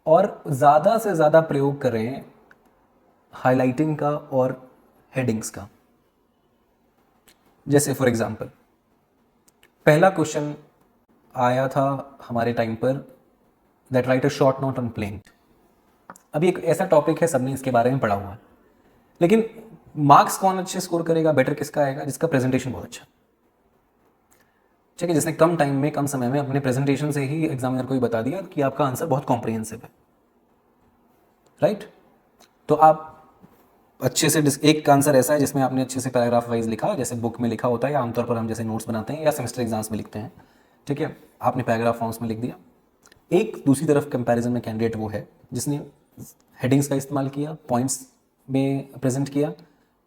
और ज़्यादा से ज़्यादा प्रयोग करें हाइलाइटिंग का और हेडिंग्स का। जैसे फॉर एग्जांपल पहला क्वेश्चन आया था हमारे टाइम पर, that write a short note on plain. अभी एक ऐसा टॉपिक है, सबने इसके बारे में पढ़ा हुआ है, लेकिन मार्क्स कौन अच्छे स्कोर करेगा, बेटर किसका आएगा? जिसका प्रेजेंटेशन बहुत अच्छा, ठीक है, जिसने कम टाइम में कम समय में अपने प्रेजेंटेशन से ही एग्जामिनर को ही बता दिया कि आपका आंसर बहुत कॉम्प्रिहेंसिव है, राइट? तो आप अच्छे से एक का आंसर ऐसा है जिसमें आपने अच्छे से पैराग्राफ वाइज लिखा, जैसे बुक में लिखा होता है या आमतौर पर हम जैसे नोट्स बनाते हैं या सेमेस्टर एग्जाम्स में लिखते हैं, ठीक है, आपने पैराग्राफ फॉर्म्स में लिख दिया। एक दूसरी तरफ कंपैरिजन में कैंडिडेट वो है जिसने हेडिंग्स का इस्तेमाल किया, पॉइंट्स में प्रेजेंट किया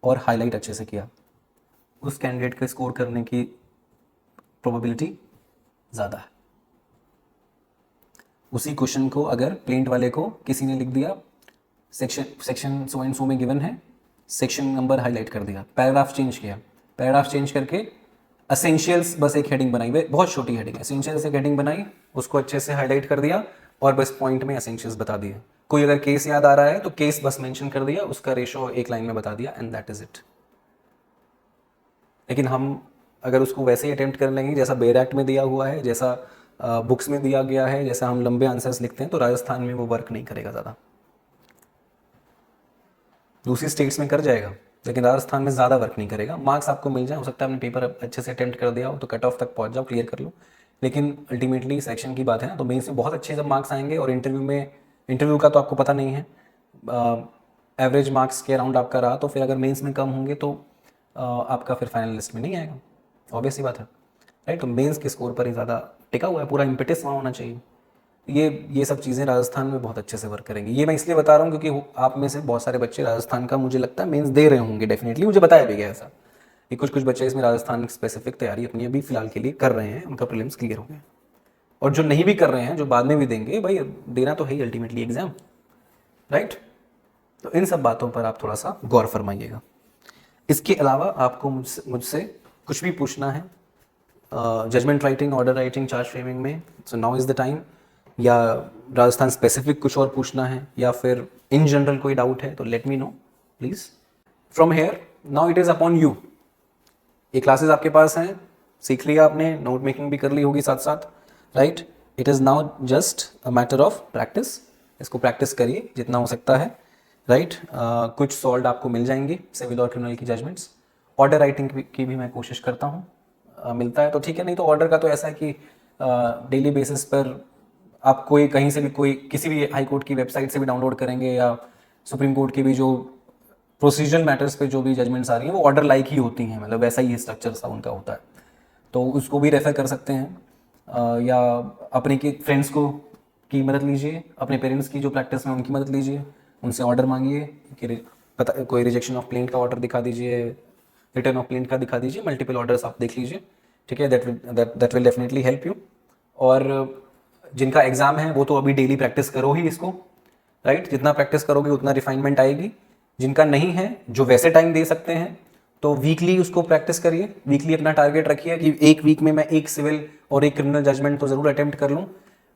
और हाईलाइट अच्छे से किया, उस कैंडिडेट का स्कोर करने की प्रोबेबिलिटी ज़्यादा है। उसी क्वेश्चन को अगर प्लेंट वाले को किसी ने लिख दिया, सेक्शन सो एंड सो में गिवन है, सेक्शन नंबर हाईलाइट कर दिया, पैराग्राफ चेंज किया, पैराग्राफ चेंज करके एसेंशियल्स बस एक हेडिंग बनाई, बहुत छोटी हेडिंग, एसेंशियल्स एक हेडिंग बनाई, उसको अच्छे से हाईलाइट कर दिया और बस पॉइंट में एसेंशियल्स बता दिए। कोई अगर केस याद आ रहा है तो केस बस मेंशन कर दिया, उसका रेशो एक लाइन में बता दिया, एंड दैट इज इट। लेकिन हम अगर उसको वैसे ही अटेम्प्ट कर लेंगे जैसा बेयर एक्ट में दिया हुआ है, जैसा बुक्स में दिया गया है, जैसा हम लंबे आंसर्स लिखते हैं, तो राजस्थान में वो वर्क नहीं करेगा ज़्यादा। दूसरी स्टेट्स में कर जाएगा लेकिन राजस्थान में ज़्यादा वर्क नहीं करेगा। मार्क्स आपको मिल जाए, हो सकता है आपने पेपर अच्छे से अटेम्प्ट कर दिया हो तो कट ऑफ तक पहुंच जाओ, क्लियर कर लो, लेकिन अल्टीमेटली सेक्शन की बात है ना, तो मेंस में बहुत अच्छे जब मार्क्स आएंगे और इंटरव्यू का तो आपको पता नहीं है, एवरेज मार्क्स के अराउंड आपका रहा तो फिर अगर मेंस में कम होंगे तो आपका फिर फाइनल लिस्ट में नहीं आएगा, ऑब्वियस सी बात है, राइट? तो मेंस के स्कोर पर ही ज़्यादा टिका हुआ है, पूरा इम्पेटस वहाँ होना चाहिए। ये सब चीज़ें राजस्थान में बहुत अच्छे से वर्क करेंगी। ये मैं इसलिए बता रहा हूँ क्योंकि आप में से बहुत सारे बच्चे राजस्थान का मुझे लगता है मेंस दे रहे होंगे, डेफिनेटली मुझे बताया भी गया ऐसा कि कुछ बच्चे इसमें राजस्थान स्पेसिफिक तैयारी अपनी अभी फिलहाल के लिए कर रहे हैं, उनका प्रीलिम्स क्लियर हो गया, और जो नहीं भी कर रहे हैं, जो बाद में भी देंगे, भाई देना तो है ही अल्टीमेटली एग्जाम, राइट? तो इन सब बातों पर आप थोड़ा सा गौर फरमाइएगा। इसके अलावा आपको मुझसे कुछ भी पूछना है judgment writing, order writing, charge framing में, so now is the time, या राजस्थान स्पेसिफिक कुछ और पूछना है या फिर इन जनरल कोई डाउट है तो late me no please. From here now it is upon you. ये क्लासेस आपके पास हैं, सीख लिया आपने, नोट मेकिंग भी कर ली होगी साथ साथ, right? It is now just a matter of practice. इसको प्रैक्टिस करिए जितना हो सकता है, राइट? कुछ सॉल्व आपको मिल जाएंगे सिविल और क्रिमिनल की जजमेंट्स। ऑर्डर राइटिंग की भी मैं कोशिश करता हूँ, मिलता है तो ठीक है, नहीं तो ऑर्डर का तो ऐसा है कि डेली बेसिस पर आप कोई कहीं से भी कोई किसी भी हाई कोर्ट की वेबसाइट से भी डाउनलोड करेंगे या सुप्रीम कोर्ट की भी जो प्रोसीजरल मैटर्स पे जो भी जजमेंट्स आ रही हैं वो ऑर्डर लाइक ही होती हैं, मतलब वैसा ही स्ट्रक्चर सा उनका होता है, तो उसको भी रेफर कर सकते हैं। या अपने के फ्रेंड्स को की मदद लीजिए, अपने पेरेंट्स की जो प्रैक्टिस में उनकी मदद लीजिए, उनसे ऑर्डर मांगिए कि कोई रिजेक्शन ऑफ प्लेंट का ऑर्डर दिखा दीजिए, रिटर्न ऑफ प्लेंट का दिखा दीजिए, मल्टीपल ऑर्डर्स आप देख लीजिए, ठीक है? That will definitely help you. और जिनका एग्जाम है वो तो अभी डेली प्रैक्टिस करो ही इसको, राइट? जितना प्रैक्टिस करोगे उतना रिफाइनमेंट आएगी। जिनका नहीं है, जो वैसे टाइम दे सकते हैं, तो वीकली उसको प्रैक्टिस करिए, वीकली अपना टारगेट रखिए कि एक वीक में मैं एक सिविल और एक क्रिमिनल जजमेंट तो जरूर अटेम्प्ट कर लूँ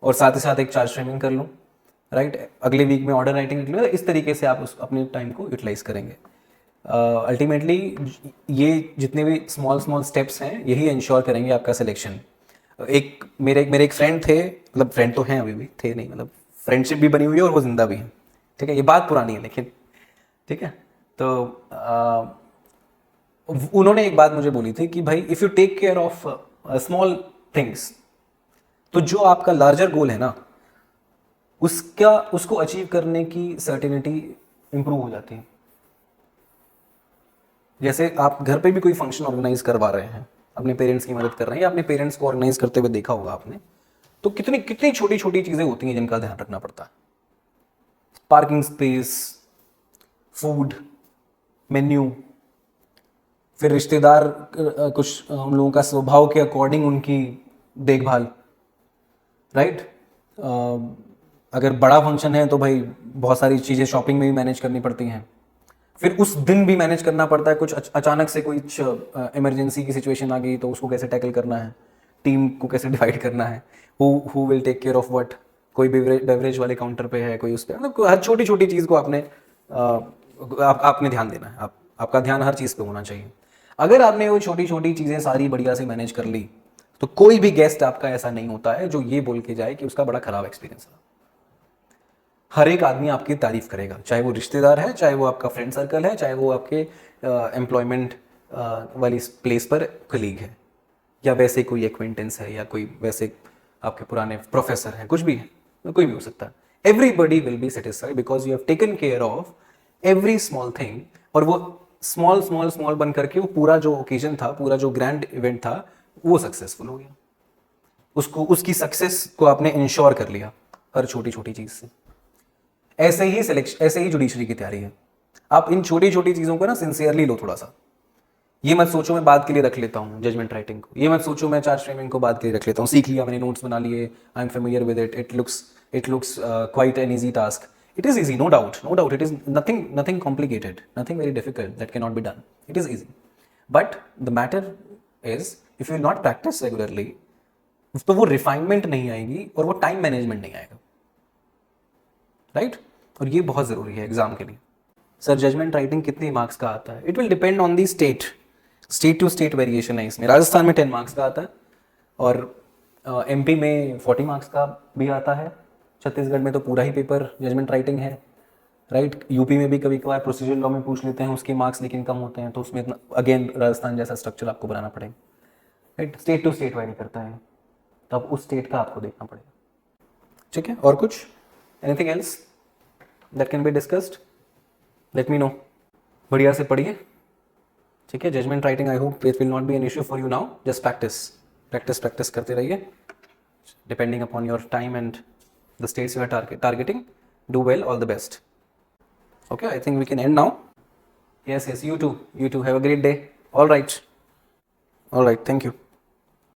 और साथ ही साथ एक चार्ज फ्रेमिंग कर लूँ, राइट? अगले वीक में ऑर्डर राइटिंग कर लूँ। इस तरीके से आप अपने टाइम को यूटिलाइज करेंगे। अल्टीमेटली ये जितने भी स्मॉल स्टेप्स हैं यही इंश्योर करेंगे आपका सिलेक्शन। मेरे एक फ्रेंड थे, मतलब फ्रेंड तो हैं अभी भी, थे नहीं, मतलब फ्रेंडशिप भी बनी हुई है और वो जिंदा भी है, ठीक है? ये बात पुरानी है लेकिन, ठीक है? तो उन्होंने एक बात मुझे बोली थी कि भाई if you take care of small things, तो जो आपका लार्जर गोल है ना उसको अचीव करने की सर्टेनिटी इंप्रूव हो जाती है। जैसे आप घर पे भी कोई फंक्शन ऑर्गेनाइज करवा रहे हैं, अपने पेरेंट्स की मदद कर रहे हैं या अपने पेरेंट्स को ऑर्गेनाइज करते हुए देखा होगा आपने, तो कितनी छोटी छोटी चीज़ें होती हैं जिनका ध्यान रखना पड़ता है। पार्किंग स्पेस, फूड, मेन्यू, फिर रिश्तेदार कुछ उन लोगों का स्वभाव के अकॉर्डिंग उनकी देखभाल, राइट? अगर बड़ा फंक्शन है तो भाई बहुत सारी चीज़ें शॉपिंग में भी मैनेज करनी पड़ती हैं, फिर उस दिन भी मैनेज करना पड़ता है, कुछ अचानक से कोई इमरजेंसी की सिचुएशन आ गई तो उसको कैसे टैकल करना है, टीम को कैसे डिवाइड करना है, who will take care of what, कोई बेवरेज वाले काउंटर पे है, कोई उस पर, मतलब हर छोटी छोटी चीज़ को आपने ध्यान देना है। आपका ध्यान हर चीज़ पे होना चाहिए। अगर आपने वो छोटी छोटी चीज़ें सारी बढ़िया से मैनेज कर ली तो कोई भी गेस्ट आपका ऐसा नहीं होता है जो ये बोल के जाए कि उसका बड़ा खराब एक्सपीरियंस रहा। हर एक आदमी आपकी तारीफ करेगा, चाहे वो रिश्तेदार है, चाहे वो आपका फ्रेंड सर्कल है, चाहे वो आपके एम्प्लॉयमेंट वाली प्लेस पर कलीग है, या वैसे कोई एक्वेंटेंस है, या कोई वैसे आपके पुराने प्रोफेसर हैं, कुछ भी है, कोई भी हो सकता है. Everybody will be satisfied because you have taken care of every small thing. और वो स्मॉल स्मॉल स्मॉल बन करके वो पूरा जो ओकेजन था, पूरा जो ग्रैंड इवेंट था, वो सक्सेसफुल हो गया. उसको, उसकी सक्सेस को आपने इंश्योर कर लिया हर छोटी छोटी चीज से. ऐसे ही सिलेक्शन, ऐसे ही जुडिशरी की तैयारी है. आप इन छोटी छोटी चीजों को ना सिंसियरली लो थोड़ा सा. ये मत सोचो मैं बाद के लिए रख लेता हूँ जजमेंट राइटिंग को, ये मत सोचो मैं चार्ज फ्रेमिंग को बाद के लिए रख लेता हूँ, सीख लिया मैंने, नोट्स बना लिए, I am familiar with it, it looks quite an easy task. It is easy, no doubt, no doubt. It is nothing complicated, nothing very difficult that cannot be done. It is easy. But the matter is, if you will not practice regularly, तो वो refinement नहीं आएगी और वो time management नहीं आएगा, right? और ये बहुत ज़रूरी है एग्जाम के लिए. सर जजमेंट राइटिंग कितने मार्क्स का आता है? It will depend on the state, state to state variation है इसमें. राजस्थान में 10 मार्क्स का आता है और एमपी में 40 मार्क्स का भी आता है. छत्तीसगढ़ में तो पूरा ही पेपर जजमेंट राइटिंग है, राइट. यूपी में भी कभी कभार प्रोसीजर लॉ में पूछ लेते हैं, उसके मार्क्स लेकिन कम होते हैं, तो उसमें अगेन राजस्थान जैसा स्ट्रक्चर आपको बनाना पड़ेगा, right. State to state vary करता है, तब उस स्टेट का आपको देखना पड़ेगा. ठीक है, और कुछ, anything else that can be discussed, let me know. बढ़िया से पढ़िए, ठीक है. Judgment writing I hope it will not be an issue for you now. Just practice practice practice करते रहिए, depending upon your time and the states you are targeting. Do well, all the best. Okay, I think we can end now. Yes, you too, have a great day. All right, thank you.